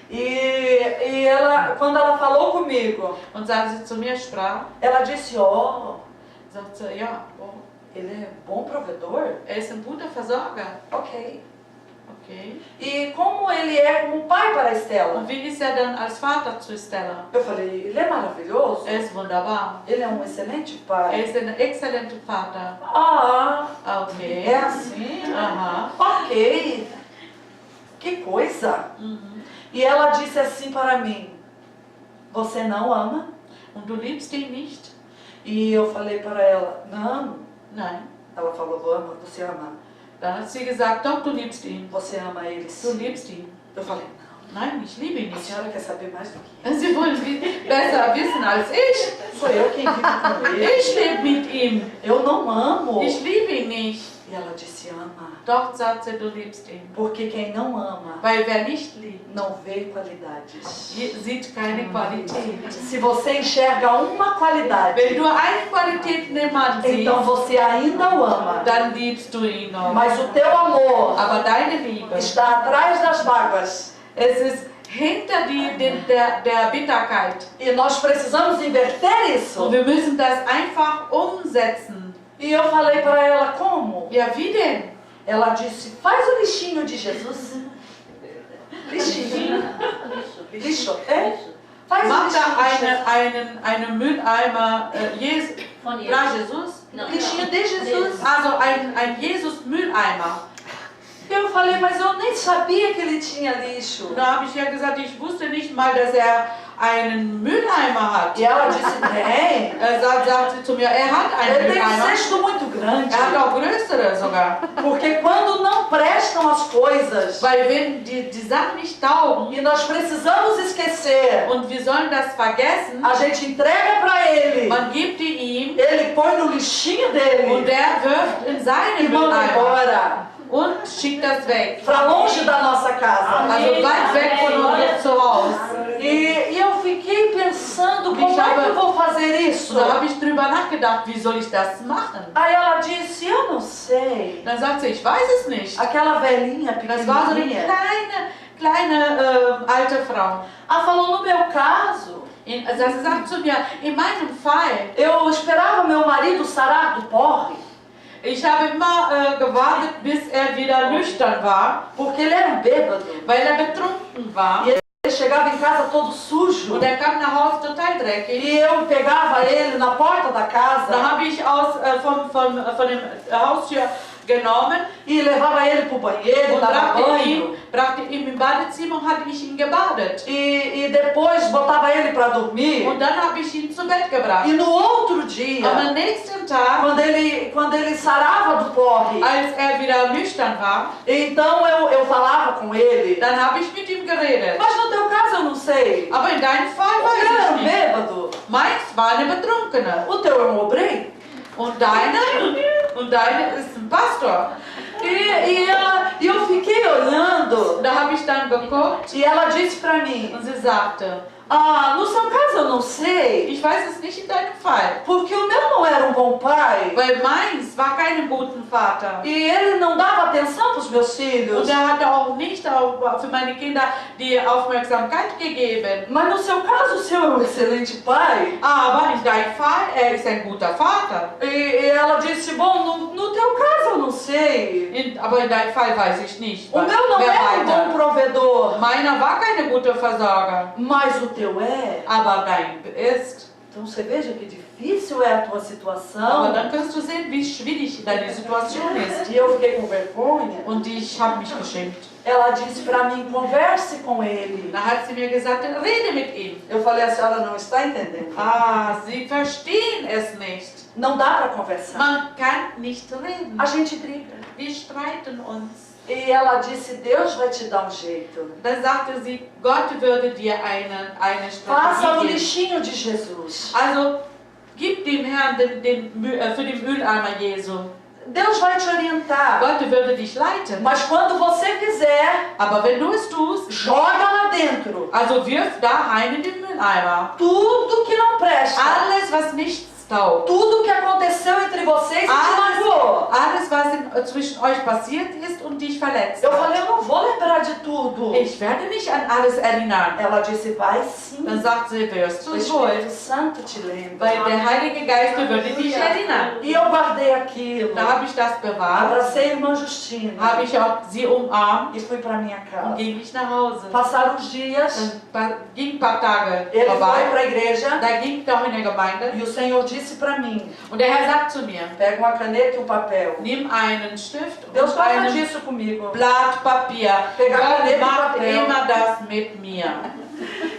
E ela, quando ela falou comigo, Und als sie zu mir sprach, ela disse, sagte sie, ja, oh, ele é bom provedor? er ist ein guter Versorger. Ok. Okay. E como ele é como pai para a Estela. Und wie ist er dann als Vater zu Stella? Eu falei, ele é maravilhoso. Er ist wunderbar. Ele é um excelente Er pai. ist ein exzellenter Vater. Ah, Okay. é assim? Aha. Ok. Que coisa. Mhm. E ela disse assim para mim, você não ama? Und du liebst ihn nicht? E eu falei para ela, não. Nein. Ela falou, ama, você ama. Dann hat sie gesagt, doch, du liebst ihn. Você ama ele Du sim. liebst ihn. Eu falei, Nein, ich liebe ihn não. A nicht. senhora quer saber mais do que Sie wollen besser wissen als ich. sou eu quem vive com ele. Ich lebe mit ihm. Eu não amo. Ich liebe ihn nicht. E ela disse, ama. Doch, sagt sie, du liebst ihn. Porque quem não ama Weil wer nicht liebt, não vê qualidades. sieht keine Qualität. Se você enxerga uma qualidade, Wenn du eine Qualität in dem Mann então siehst, você ainda o ama. dann liebst du ihn noch. Mas o teu amor Aber deine Liebe, está atrás das mágoas. es ist hinter der Bitterkeit. E nós precisamos inverter isso. Und wir müssen das einfach umsetzen. E eu falei para ela, como? Ja, wie denn? Ela disse, faz o lixinho de Jesus. Lixinho. Lixo. É? Faz o Mach lixinho da de Jesus. einen Mülleimer Von ihr. para Jesus. Não. Lixinho de Jesus. Also ein Jesus-Mülleimer. Eu falei, mas eu nem sabia que ele tinha lixo. Da habe ich ja gesagt, ich wusste nicht mal, dass er einen Mülleimer hat. E ela disse, tem. Sagte zu mir, er hat einen Ele tem um Mülleimer. cesto muito grande. Er hat auch größere sogar. Porque quando não prestam as coisas, Weil wenn die Sachen nicht taugen e nós precisamos esquecer, und wir sollen das vergessen, a gente entrega para ele. man gibt die ihm Ele põe no lixinho und dele der wirft in e seinen manda Mülleimer embora. und schickt das weg. Para longe da nossa casa. Also weit weg von uns zu Hause. E eu fiquei pensando, como Bicho, é que eu vou fazer isso? Da habe ich drüber nachgedacht, wie soll ich das machen? Aí ela disse, eu não sei. Dann sagt sie, ich weiß es nicht. Aquela velhinha Das war so eine pequenininha. kleine alte Frau. Ela falou, no meu caso, Sie sagt zu mir, in meinem Fall, eu esperava meu marido sarar do porre, ich habe immer gewartet, bis er wieder nüchtern war, porque ele era um bêbado. weil er betrunken war. Ele chegava em casa todo sujo. Und er kam nach Hause total dreckig. E eu pegava ele na porta da Da casa habe ich von dem Haustür genommen e levava ele pro banheiro, und dava banho. brachte ihn im Badezimmer und hatte ich ihn gebadet. E depois botava ele para dormir. Und dann habe ich ihn zu Bett gebracht. E no outro dia, Am nächsten Tag, quando ele sarava do porre, als er wieder nüchtern war, então eu falava com ele. dann habe ich mit ihm geredet. Mas no teu caso eu não sei. Aber in deinem Fall O teu era weiß um ich nicht. bêbado. Meins war eine Betrunkene. O teu é um obreiro. Und deine ist ein Pastor. E eu fiquei olhando. Da habe ich dann geguckt E ela disse pra mim, und sie sagte, no seu caso eu não sei. ich weiß es nicht in deinem Fall. Porque o meu não era um bom pai. Weil meins war kein guter Vater. E ele não dava atenção para os meus filhos. Und er hatte auch nicht für meine Kinder die Aufmerksamkeit gegeben. Mas no seu caso, o seu é um excelente pai. Aber in deinem Fall, er ist ein guter Vater. E ela disse, bom, no teu caso eu não sei. Aber in deinem Fall weiß ich nicht. O meu não wer é um bom weiter. provedor. Meiner war keine gute Versorger. Mas o teu é. Aber dein ist. Então você veja que difícil é a tua Aber situação. dann kannst du sehen, wie schwierig deine Situation ist. E eu fiquei com vergonha. Und ich habe mich geschämt. Ela disse para mim, converse com ele. Da hat sie mir gesagt, rede mit ihm. Eu falei, a senhora não está entendendo. Ah, sie verstehen es nicht. Não dá para conversar. Man kann nicht reden. A gente briga. Wir streiten uns. E ela disse, Deus vai te dar um jeito. Dann sagte sie, Gott würde dir eine Faça o Strategie geben. lixinho de Jesus. Also gib dem Herrn für den Mülleimer Jesu. Deus vai te orientar. Gott würde dich leiten. Mas quando você fizer, Aber wenn du es tust, joga lá dentro also wirf da rein in den Mülleimer. tudo que não presta. Alles, was nichts taugt. Tudo que aconteceu entre vocês e te magoou. Alles, was zwischen euch passiert ist und dich verletzt Eu hat. falei, eu não não vou lembrar de tudo. Ich werde nicht an alles erinnern. Ela disse, vai sim. Dann sagt sie, wirst O du Espírito wohl. Santo te lembra. Weil der Heilige Geist würde dich erinnern. E eu guardei aquilo. Da habe ich das bewahrt, Abracei a irmã Justina habe ich auch sie umarmt e fui para minha und casa. ging ich nach Hause. Passaram os dias, Dann ging ein paar Tage ele foi vorbei, para a igreja da ging ich noch in der Gemeinde e o Senhor disse para mim, und der Herr sagt zu mir, pega uma caneta e um papel. nimm einen Stift Deus und gosta einen disso comigo. Blatt Papier. Pegar Gott Caneta e macht papel. immer das mit mir.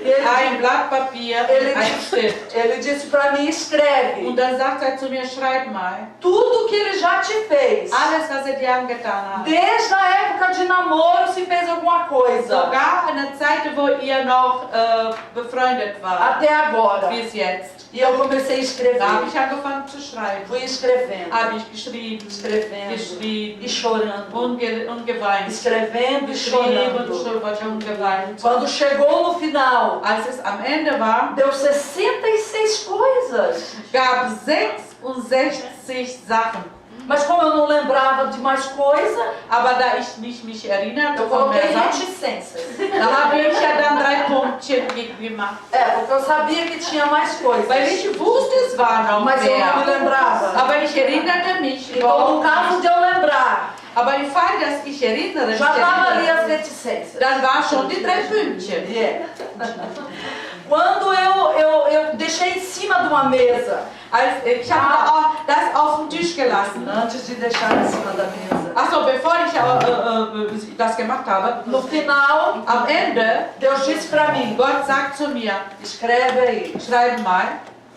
Ele, Ein Blatt Papier ele, und ein Stift. ele disse para mim, escreve Und dann sagt er zu mir, schreib mal tudo que ele já te fez. alles, was er dir angetan hat. Desde a época de namoro, se fez alguma coisa. Sogar in der Zeit, wo ihr noch befreundet wart, Até agora. bis jetzt. E eu comecei a escrever. Da habe ich angefangen zu schreiben. Fui escrevendo, Habe ich geschrieben, escrevendo geschrieben e chorando. und geweint. Escrevendo e Geschrieben chorando. und geweint. Quando chegou no final, Als es am Ende war, deu 66 coisas. gab 66 Sachen. Mas como eu não lembrava de mais coisa, Aber da ich nicht mich erinnerte eu von mehr coloquei Sachen, reticências. da habe ich ja dann 3 Punktchen gemacht. É, porque eu sabia que tinha mais coisas. Weil ich wusste, es war noch Mas eu não me mehr. lembrava. Aber ich erinnerte mich Então, no überhaupt caso nicht. de eu lembrar, Aber im Fall, dass ich erinnere, já estava ali as mich, reticências. dann war schon die 3 Pünktchen. É. Quando eu deixei em cima de uma mesa, Als, ich habe auch das auf den Tisch gelassen. antes de deixar em cima da mesa, Achso, bevor ich das gemacht habe, no final, am Ende, Deus disse para mim, Gott sagt zu mir, escreve aí, schreib mal,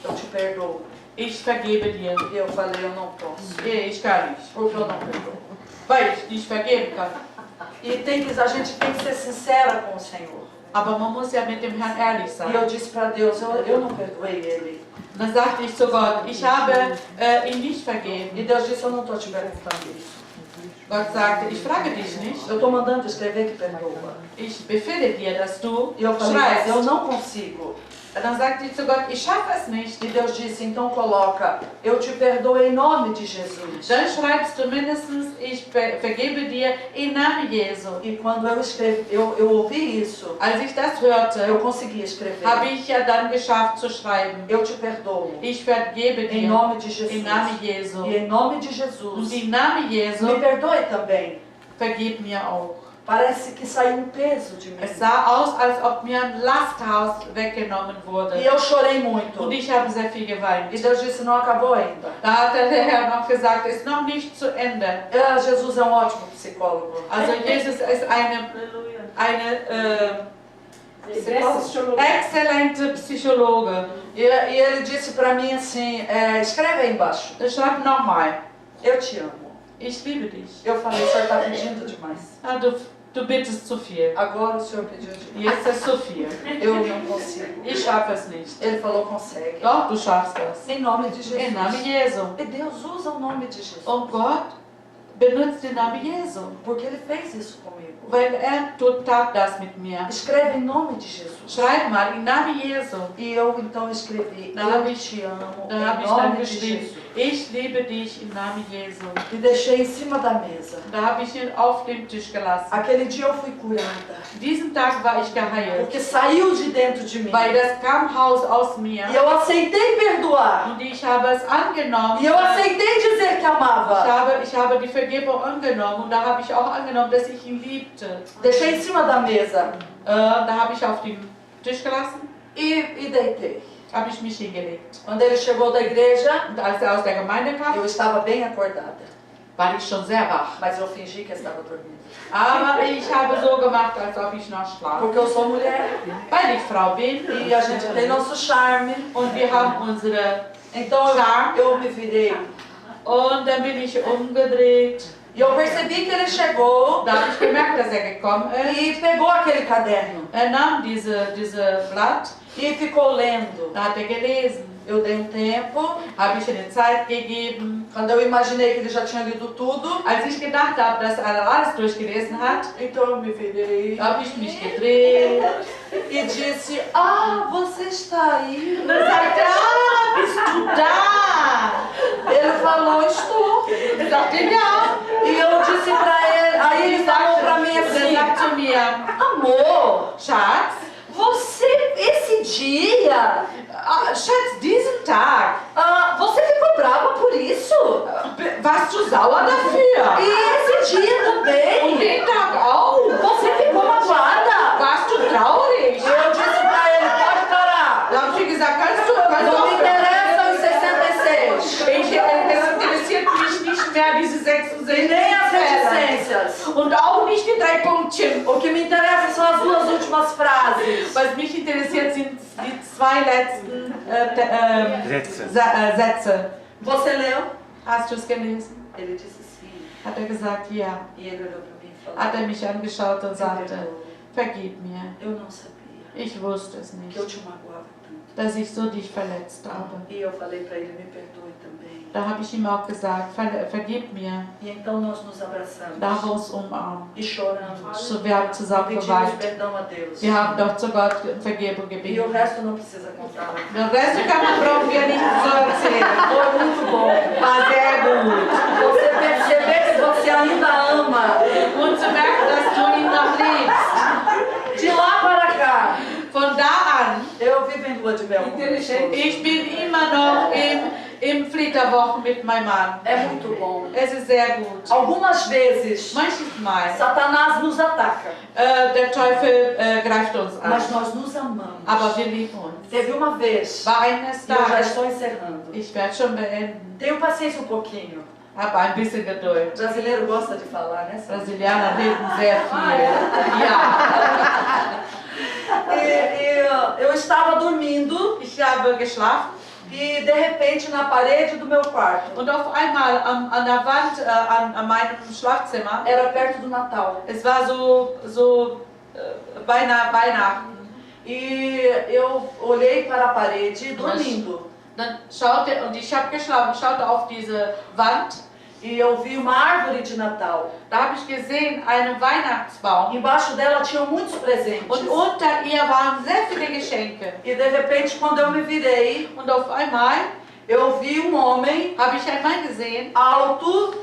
eu te perdoo. ich vergebe dir. E eu falei, eu não posso, Ich kann nicht, porque eu não perdoo. weil ich nicht vergeben kann. E a gente tem que ser sincera com o Senhor. Aber man muss ja mit dem Herrn ehrlich E sein. eu disse para Deus, eu não perdoei ele. Dann sagte ich zu Gott, ich habe ihn nicht vergeben. E Deus disse, eu não estou te perguntando isso. Gott sagte, ich frage dich nicht, Eu estou mandando escrever que perdoa. ich befehle dir, dass du E eu falei, mas eu schreibst. não consigo. Dann sagte ich zu Gott, ich schaffe es nicht. E Deus disse, então coloca, eu te perdoo em nome de Jesus. Dann schreibst du mindestens, ich vergebe dir im Namen Jesu. E quando eu escrevi, eu ouvi isso, Als ich das hörte, eu consegui escrever. habe ich ja dann geschafft zu schreiben. Eu te perdoo. Ich vergebe Em dir nome de Jesus. im Namen Jesu. E em nome de Und Jesus. im Namen Jesu, Me perdoe também. vergib mir auch. Parece que saiu um peso de mim. Es sah aus, als ob mir ein Lasthaus weggenommen E wurde. eu chorei muito. Und ich habe sehr viel geweint. E Deus disse, não acabou ainda. Da hat der Herr noch gesagt, es ist noch nicht zu Ende. Jesus é um ótimo psicólogo. Also Jesus ist eine exzellente Psychologe. E ele disse para mim assim, escreve aí embaixo. Schreib nochmal, Eu te amo. ich liebe dich. Eu falei, o senhor está pedindo demais. Ah, du bittest zu viel. Agora o senhor pediu demais. Jetzt ist zu viel. Eu não consigo. Ich schaffe es nicht. Ele falou, consegue. Doch, du schaffst das. Em nome de Jesus. Im Namen Jesu. E Deus usa o nome de Jesus. Und Gott benutzt den Namen Jesu. Porque ele fez isso comigo. Weil er tat das mit mir. Escreve em nome de Jesus. Schreib mal im Namen Jesu. E eu então escrevi, Da eu habe ich, te amo, da em habe ich dann nome de geschrieben, Jesus. ich liebe dich im Namen Jesu. E deixei em cima da mesa. Da habe ich ihn auf den Tisch gelassen. Aquele dia eu fui curada. Diesen Tag war ich geheilt. Porque saiu de dentro de mim. Weil das kam aus mir. E eu aceitei perdoar. Und ich habe es angenommen. E eu aceitei dizer que amava. Ich habe die Vergebung angenommen. Und da habe ich auch angenommen, dass ich ihn liebte. Deixei em cima da mesa. Da habe ich auf den Tisch gelassen. E deitei. Habe ich mich hingelegt. Quando ele chegou da igreja, Und als er aus der Gemeinde kam, eu estava bem acordada. war ich schon sehr wach. Mas eu fingi que estava dormindo. Aber ich habe so gemacht, als ob ich noch schlafe. Porque eu sou mulher. Weil ich Frau bin. E a gente tem nosso charme. Und wir haben unsere Então eu me virei. Und dann bin ich umgedreht. E eu percebi que ele chegou Da habe ich gemerkt, dass er gekommen ist. e pegou aquele caderno. Er nahm diese Blatt, E ficou lendo. da hat er gelesen. Eu dei um tempo. Habe ich eine Zeit gegeben. Quando eu imaginei que ele já tinha lido tudo, Als ich gedacht habe, dass er alles durchgelesen hat, então eu me virei. habe ich mich gedreht. E disse, você está aí? Und er sagte, bist du da? Ele falou, estou. Ich sagte, ja. E eu disse pra ele, aí ele falou pra mim assim, mir, Amor, Schatz, esse dia, Schatz, diesen Tag, você ficou brava por isso? warst du sauer dafür? E esse dia Und também, den Tag auch. você ficou magoada? Warst du traurig? Eu disse pra ele, pode parar. Da habe ich gesagt, kannst du Não me aufhören? interessam os 66. Es interessiert mich nicht mehr diese E 66 nem as Fehler. reticências. Und auch nicht die 3 Punktchen. O que me interessa são as duas últimas frases. Was mich interessiert, sind die 2 letzten Sätze. Sätze. Você leu? Hast du es gelesen? Ele disse sim. Hat er gesagt, ja. E ele olhou pra mim e falou, Hat er mich angeschaut und sagte, "Perdoa. vergib mir. Eu não sabia Ich wusste es que nicht, eu te magoava tanto. dass ich so dich verletzt habe. E eu falei pra ele, me perdoe também. Da habe ich ihm auch gesagt, vergib mir. E então nós nos abraçamos Da haben wir uns umarmt. e choramos. So, wir haben zusammen Pedimos geweint. perdão a Deus. Wir haben doch zu Gott Vergebung E o gebeten. resto não precisa contar. Den Rest brauchen wir nicht so erzählen. Foi muito bom. War sehr gut. Você perceber que você ainda ama. Und zu merken, dass du ihn noch liebst. De lá para cá, Von da an, eu vivo em lua de mel. com pessoas. ich bin immer noch im Flitterwochen mit meinem Mann. É muito bom. Es ist sehr gut. Algumas vezes, Manches Mal, Satanás nos ataca, der Teufel greift uns mas an. nós nos amamos. Aber wir lieben uns. Teve uma vez, War eines e eu já Tages, estou encerrando. ich werde schon beenden. Tenho paciência um pouquinho. Habe ein bisschen Geduld. O brasileiro gosta de falar, né? Brasilianer reden sehr viel. Ja. Eu estava dormindo Ich habe geschlafen e de repente na parede do meu quarto, und auf einmal an der Wand an meinem Schlafzimmer, era perto do Natal, es war so beinahe Weihnachten. e eu olhei para a parede dormindo Dann schaute, und ich habe geschlafen, schaute auf diese Wand, e eu vi uma árvore de Natal. da habe ich gesehen einen Weihnachtsbaum Embaixo dela tinham muitos presentes. und unter ihr waren sehr viele Geschenke. E de repente, quando eu me virei, Und auf einmal eu vi um homem habe ich einen Mann gesehen, alto,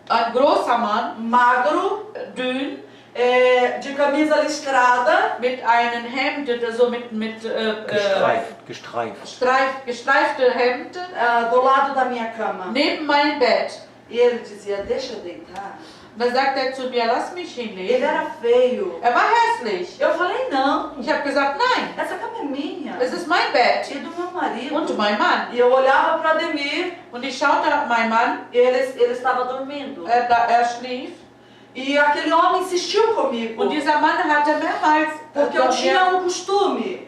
ein großer Mann, magro, dünn, de camisa listrada, mit einem Hemd, so mit gestreifte Hemd, do lado da minha cama. neben meinem Bett. E ele dizia, deixa eu deitar. Da sagt er zu mir, lass mich Ele hinlegen. era feio. Er war hässlich. Eu falei, não, Ich habe gesagt, nein, essa cama é minha. es ist mein Bett E do meu marido. und mein Mann. E eu olhava para Ademir Und ich schaute auf meinen Mann, e ele estava dormindo. er schlief. E aquele homem insistiu comigo. Und dieser Mann hatte mehrmals Porque eu tinha um costume.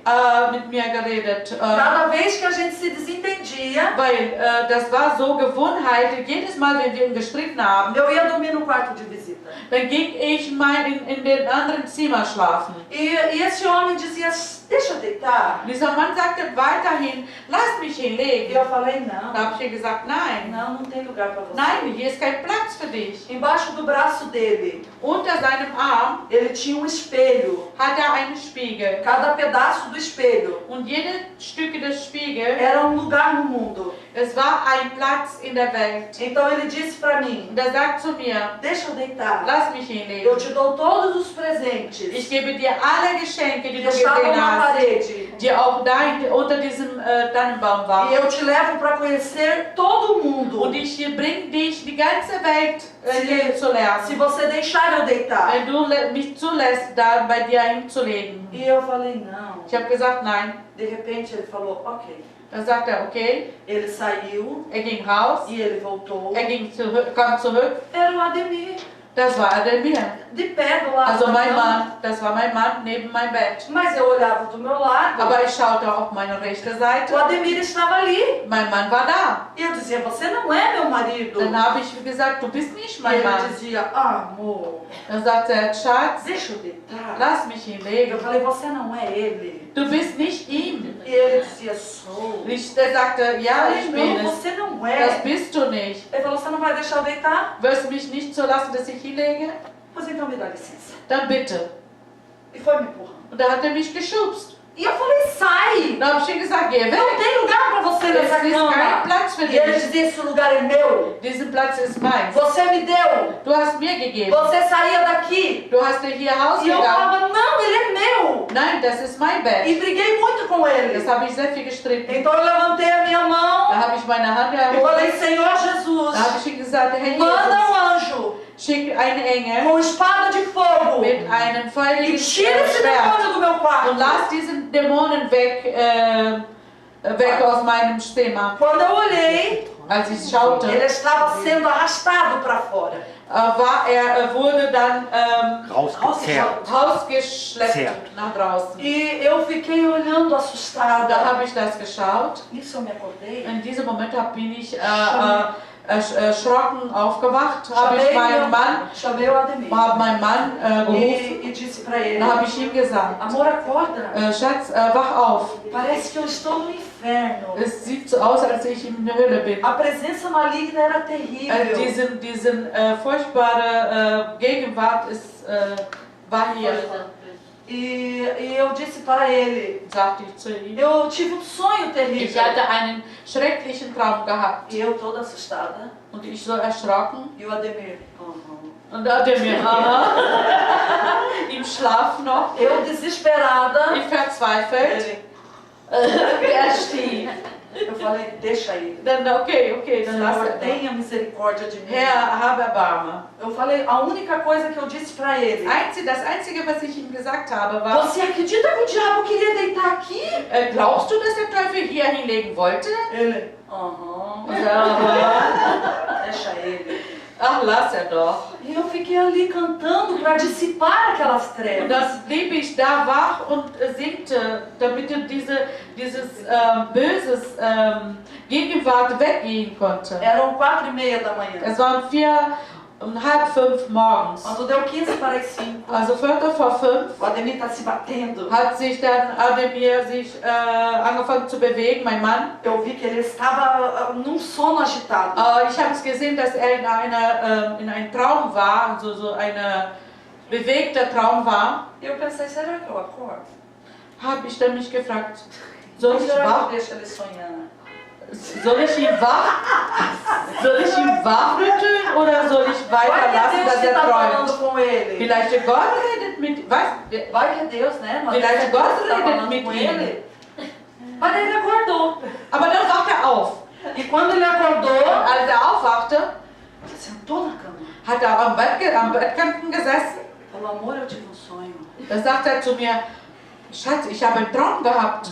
mit mir geredet. Cada vez que a gente se desentendia, Weil das war so Gewohnheit, jedes Mal, wenn wir ihn gestritten haben, eu ia dormir no quarto de visita. dann ging ich mal in den anderen Zimmer schlafen. E esse homem dizia, deixa eu deitar. Dieser Mann sagte weiterhin, lass mich E hinlegen. eu falei, não. Da habe ich ihr gesagt, nein, Não tem lugar para você. nein, hier ist kein Platz für dich. Embaixo do braço dele, Unter seinem Arm ele tinha um espelho. hat er einen Spiegel. Cada pedaço do espelho Und jedes Stück des Spiegels, era um lugar no mundo. es war ein Platz in der Welt. Então ele disse para mim, Und er sagt zu mir, deixa eu deitar. lass mich Eu hinlegen. te dou todos os presentes Ich gebe dir alle Geschenke, die que du estavam gesehen na hast, parede. die auch da unter diesem Tannenbaum E waren. eu te levo para conhecer todo mundo. Und ich bringe dich die ganze Welt kennenzulernen. Se você deixar eu deitar. Wenn du mich zulässt, da bei dir hinzulegen. E eu falei, não. Ich habe gesagt, nein. De repente ele falou, ok. Dann sagt er, okay. Ele saiu Er ging raus. e ele voltou. Er ging kam zurück. Era o Ademir, Das war Ademir. de pé do lado Also da mein cama. Mann, das war mein Mann neben meinem Bett. Mas eu olhava do meu lado. Aber ich schaute auf meine rechte O Seite. Ademir estava ali. Mein Mann war da. E eu dizia, você não é meu marido. Dann habe ich gesagt, du bist nicht E mein ele Mann. dizia, amor, Dann sagte er, Schatz, deixa eu deitar. lass mich Eu hinlegen. falei, você não é ele. Du bist nicht ihm. E ele dizia, sou. Er sagte, ja, Eu ich falei, bin não, es. você não Das é. bist du nicht. Ele falou, você não vai deixar eu deitar? Wirst du mich nicht zulassen, dass ich hinlege? Pois então me dá licença. Dann bitte. E foi me empurrando. Und da hat er mich geschubst. E eu falei, sai! Dann habe ich ihm gesagt, geh Não weg. tem lugar pra você nessa Es ist kein cama. Platz für E ele dich. dizia, esse lugar é meu. Diesen Platz ist meins. Você me deu. Du hast mir gegeben. Você saía daqui. Du hast dir hier Haus E eu gegangen. falava, não, ele é meu. Nein, das ist mein Bett. E briguei muito com Das ele. habe ich sehr viel gestritten. Então eu levantei a minha mão Da habe ich meine Hand e erhoben. falei, Senhor Jesus, Da habe ich ihm gesagt, Herr manda Jesus, anjo schick einen Engel com espada de fogo mit einem e feurigen tira esse Schwert demônio do meu quarto. und lass diesen Dämonen weg aus meinem Zimmer. Quando eu olhei, Als ich schaute, ele estava sendo arrastado para fora. wurde dann Rausgezerrt. rausgeschleppt Zerrt. nach draußen. E eu fiquei olhando Da assustada. habe ich das geschaut. Nisso eu me acordei. In diesem Moment bin ich erschrocken aufgewacht, habe ich meinen Mann Chamei o Ademir. gerufen. E disse para ele, Da habe ich ihm gesagt, amor, acorda. Schatz, wach auf. Parece que eu estou no inferno. Es sieht so aus, als ich in der Hölle bin. A presença maligna era terrível. Diesen furchtbare Gegenwart war hier, E eu disse para ele, sagte ich zu ihm. eu tive um sonho Ich terrível. hatte einen schrecklichen Traum gehabt E eu toda assustada. und ich so erschrocken. E o Ademir, Und da hat er mir im Schlaf noch, eu desesperada. ich verzweifelt, Ele, er stieg. eu falei, deixa ele. Dann, okay, dann lass Senhor, er. tenha misericórdia de mim. Herr, habe Erbarmen. Eu falei, a única coisa que eu disse para ele, Das Einzige, was ich ihm gesagt habe, war, você acredita que o diabo queria deitar aqui? glaubst du, dass der Teufel hier hinlegen wollte? Ele, aham, Ja. deixa ele. Ach, lass er doch. E eu fiquei ali cantando para dissipar aquelas Und trevas. dann blieb ich da wach und singte, damit dieses böses Gegenwart weggehen konnte. Eram 4:30 da manhã. Es waren 4:30 morgens. Quando deu 15 para as 5, Also 4:45 o Ademir está se batendo. hat sich dann Ademir angefangen zu bewegen, mein Mann. Eu vi que ele estava num sono agitado. Ich habe es gesehen, dass er in einem Traum war, also so ein bewegter Traum war. E eu pensei, será que eu acordo? Habe ich dann mich gefragt, soll Ou ich será que eu wach? deixo ele sonhar? Soll ich ihn wachrütteln oder soll ich weiter Vai que é lassen, Deus dass que er está träumt? falando com ele. Vielleicht Gott redet mit, was? Vai que é Deus, né? Mas Vielleicht Deus Gott está redet falando mit com ihm. ele. Mas ele acordou. Aber dann wacht er auf. E quando ele acordou, Als er aufwachte, sentou na cama. hat er am Bettkanten gesessen. Falou, amor, eu tive um sonho. Da sagt er zu mir, Schatz, ich habe einen Traum gehabt.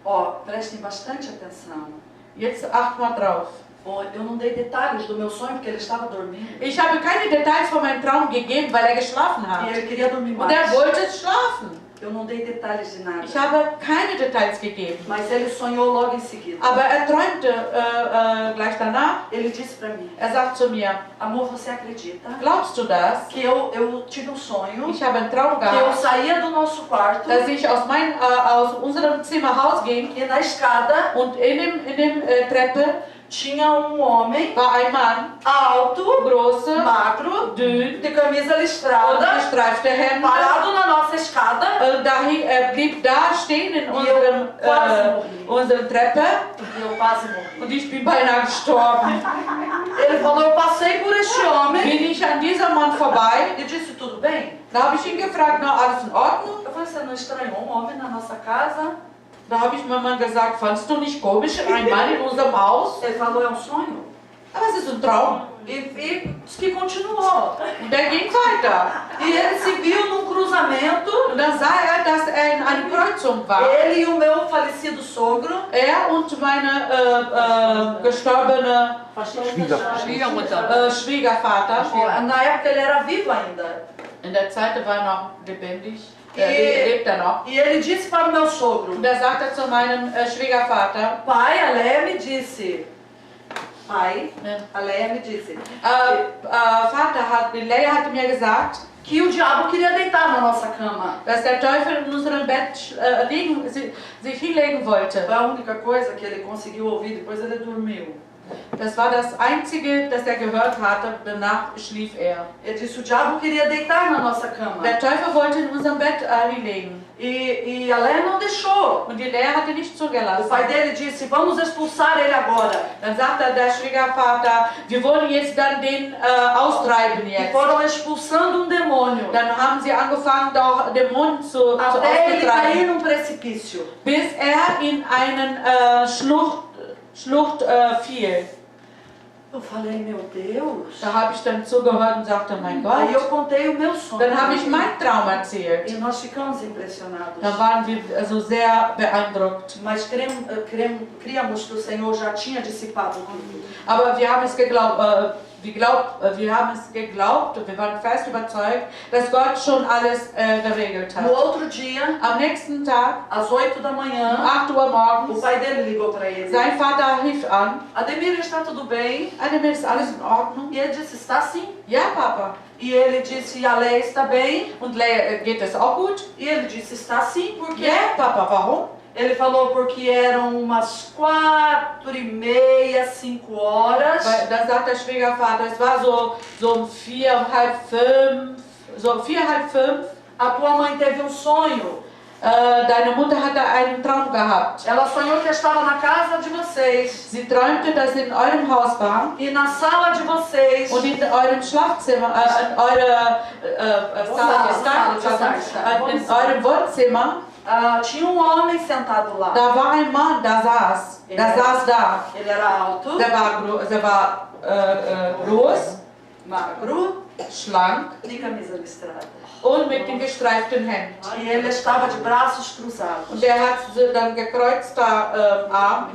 Ó, prestem bastante atenção. Jetzt acht mal drauf. Ó, eu não dei detalhes do meu sonho porque ele estava dormindo. Ich habe keine Details von meinem Traum gegeben, weil er geschlafen E hat. ele queria dormir Und er mais. wollte schlafen. Eu não dei detalhes de nada. Ich habe keine Details gegeben. Mas ele sonhou logo em seguida. Aber er träumte gleich danach. Ele disse pra mim, Er sagt zu mir, amor, você acredita glaubst du das? que eu tive um sonho, Ich habe einen Traum que eu gehabt, saía do nosso quarto dass ich aus unserem Zimmer rausging e na escada und in dem Treppe tinha um homem war ein Mann, alto, große, magro, dünn de camisa und listrada, gestreifte Hemden. parado na nossa escada. Er blieb da stehen in unserer Treppe E eu quase morri. und ich bin beinahe gestorben. Ele falou, eu passei por este homem Bin ich an diesem Mann vorbei, e disse, tudo bem? da habe ich ihn gefragt, na, alles in Ordnung? Eu falei, você não estranhou um homem na nossa casa? Da habe ich meinem Mann gesagt, fandest du nicht komisch, ein Mann in unserem Haus? Ele falou, é um sonho? Aber es ist ein Traum. E disse que continuou. Und der ging weiter. E ele se viu num cruzamento, Und dann sah er, dass er in einer Kreuzung war. ele e o meu falecido sogro, Er und meine gestorbene Schwiegermutter. Schwiegervater. na época ele era vivo ainda. In der Zeit war er noch lebendig. E- Lebt er noch. E ele disse para o meu sogro, Und er sagte zu meinem Schwiegervater, pai, a Leia me disse, pai, Ja. a Leia me disse, Leia hatte mir gesagt, que o diabo queria deitar na nossa cama. dass der Teufel in unserem Bett sich hinlegen wollte. Foi a única coisa que ele conseguiu ouvir, depois ele dormiu. Das war das Einzige, das er gehört hatte, danach schlief er. Ele disse, o diabo queria deitar na nossa cama. Der Teufel Papa wollte in unserem Bett hinlegen. E a Léa não deixou. Und die Lea hatte nicht O zugelassen. pai dele disse, vamos expulsar ele agora. Dann sagte der Schwiegervater, wir wollen jetzt dann den austreiben E jetzt. foram expulsando demônio. Dann haben sie angefangen, auch Dämonen zu Até ele cair auszutreiben, num precipício. bis er in einen Schlucht fiel. Eu falei, meu Deus. Da habe ich dann zugehört und sagte, mein Aí eu Gott. contei o meu sonho. Dann habe ich meinen Traum erzählt. E nós ficamos impressionados. Da waren wir also sehr beeindruckt. Mas criamos que o Senhor já tinha dissipado tudo. Aber wir haben es geglaubt, wir waren fest überzeugt, dass Gott schon alles geregelt No hat. outro dia, Am nächsten Tag, às 8 da um manhã, 8 Uhr o morgens, pai dele ligou para ele. sein Vater rief an. Ademir, está tudo bem? Ademir, ist alles in Ordnung? E ele disse, está sim. Ja, Papa. E ele disse, a Léa está bem? Und Lea, geht es auch gut? E ele disse, está sim, por quê? Ja, Papa, warum? Ele falou porque eram umas 4:30, 5 horas. Weil, dann sagt der Schwiegervater, es war so um 4, um halb 5, so um 4, halb 5. A tua mãe teve um sonho. Deine Mutter hatte einen Traum gehabt. Ela sonhou que estava na casa de vocês. Sie träumte, dass sie in eurem Haus war E na sala de vocês. und in eurem Schlafzimmer, in eurem Wohnzimmer, Tinha um homem sentado lá. da war ein Mann, der saß da. Ele era alto, Der war groß, magro schlank e camisa listrada. und mit dem gestreiften Hemd. E ele estava de braços cruzados. Und der hat so dann gekreuzter Arm.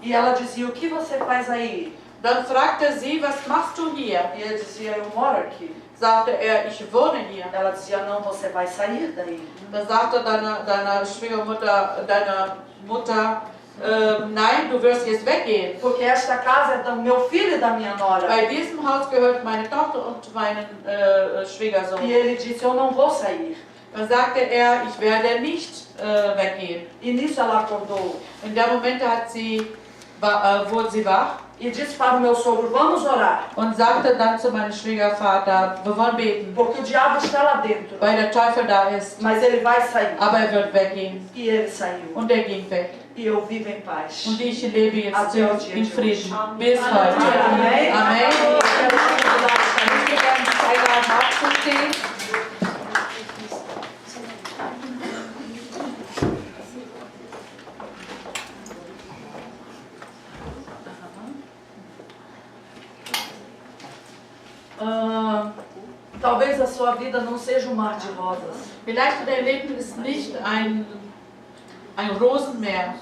E ela dizia, o que você faz aí? Dann fragte sie, was machst du hier? E ele dizia, eu moro aqui. Sagte er, ich wohne hier. Ela dizia, não, você vai sair daí. Da sagte deine Schwiegermutter, deine Mutter, nein, du wirst jetzt weggehen. Porque esta casa é do meu filho e da minha nora. Bei diesem Haus gehört meine Tochter und meinen Schwiegersohn. E ele disse, eu não vou sair. Dann sagte er, ich werde nicht weggehen. E nisso ela acordou. In dem Moment wurde sie wach E disse para o meu sogro, vamos orar. und sagte dann zu meinem Schwiegervater, wir wollen beten, Porque o diabo está lá dentro. weil der Teufel da ist. Mas ele vai sair. Aber er wird weggehen. E ele saiu. Und er ging weg. E eu vivo em paz. Und ich lebe jetzt Até o dia in de Frieden. hoje. Bis heute. Amém? Amen. Eu quero te convidar a sair. Ich möchte gerne dich einladen, aufzustehen. Talvez a sua vida não seja um mar de rosas. Vielleicht dein Leben ist nicht ein Rosenmeer.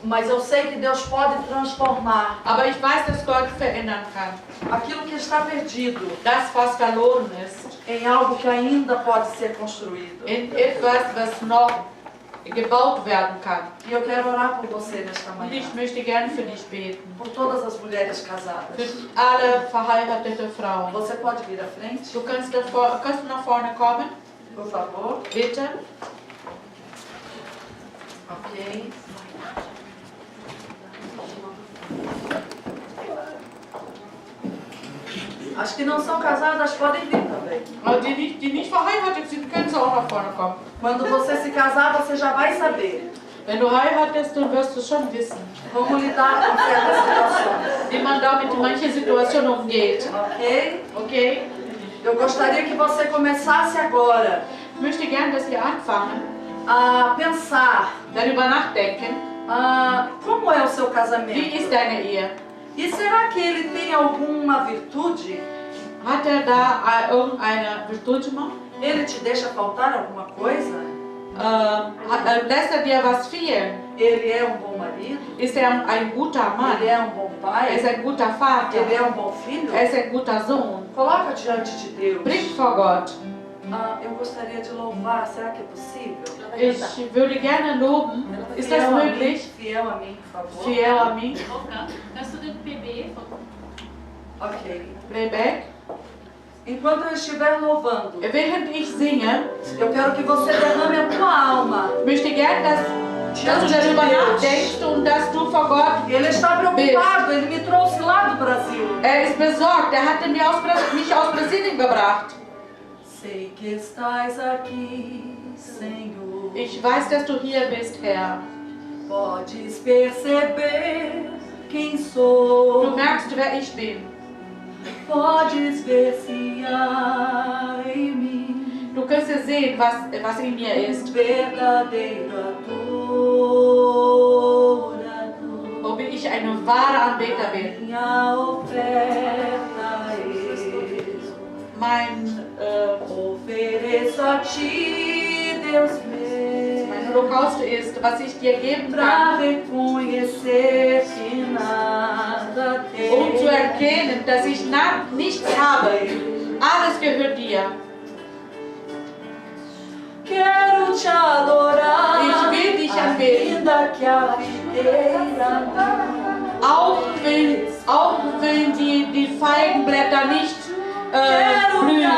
Mas eu sei que Deus pode transformar Aber ich weiß, dass Gott verändern kann. aquilo que está perdido Das, was verloren ist, em algo que ainda pode ser construído. in etwas, was noch gebaut werden kann. E eu quero orar por você nesta Und manhã. ich möchte gerne für dich beten. Por todas as mulheres Für casadas. alle verheiratete Frauen. Você pode vir à frente, Du kannst nach vorne kommen, por favor? bitte. Ok. As que não são casadas podem vir também. Aber die nicht verheiratet sind, können auch nach vorne kommen. Quando você se casar, você já vai saber Wenn du heiratest, dann wirst du schon wissen, como lidar com certas situações. wie man damit in manchen Situationen umgeht. Ok? Okay? Eu gostaria que você começasse agora Ich möchte gerne, dass wir anfangen, a pensar darüber nachdenken, como é o seu wie casamento. ist deine Ehe? E será que ele tem alguma virtude? Hat er da irgendeine Virtude? Ele te deixa faltar alguma coisa? Lässt er dir was fehlen? Ele é um bom marido? Ist er ein guter Mann? Ele é um bom Er ist pai? ein guter Vater? Ele é um bom filho? Er ist ein guter Sohn? Coloca diante de Deus. Bring vor Gott. Eu gostaria de louvar. Será que é possível? Ich würde gerne loben. Ist das Fiel a mim, möglich? fiel a mim, por favor. Fiel a mim. Kannst du den PB von Ok. Playback. Enquanto eu estiver louvando, Während ich singe, eu quero que você derrame a tua alma möchte gerne, dass du diante de darüber Deus. nachdenkst und dass du vor Gott. Ele está preocupado, ele me trouxe lá do Brasil. Er ist besorgt. Er hatte mich aus Brasilien gebracht. Sei que estás aqui, Senhor. Ich weiß, dass du hier bist, Herr. Podes perceber quem sou. Du merkst, wer ich bin. Podes ver se há em mim Du kannst ja sehen, was in mir ist. verdadeiro adorador. Ob ich ein wahrer Anbeter bin. Minha oferta ist, Mein ofereço a ti, Deus Mein meu, Holocaust ist, was ich dir geben pra kann, reconhecer que nada um zu tem. erkennen, dass ich nichts habe. Alles gehört dir. Quero te adorar, Ich will dich anbeten. ainda que a videira Auch wenn die Feigenblätter nicht quero me blühen.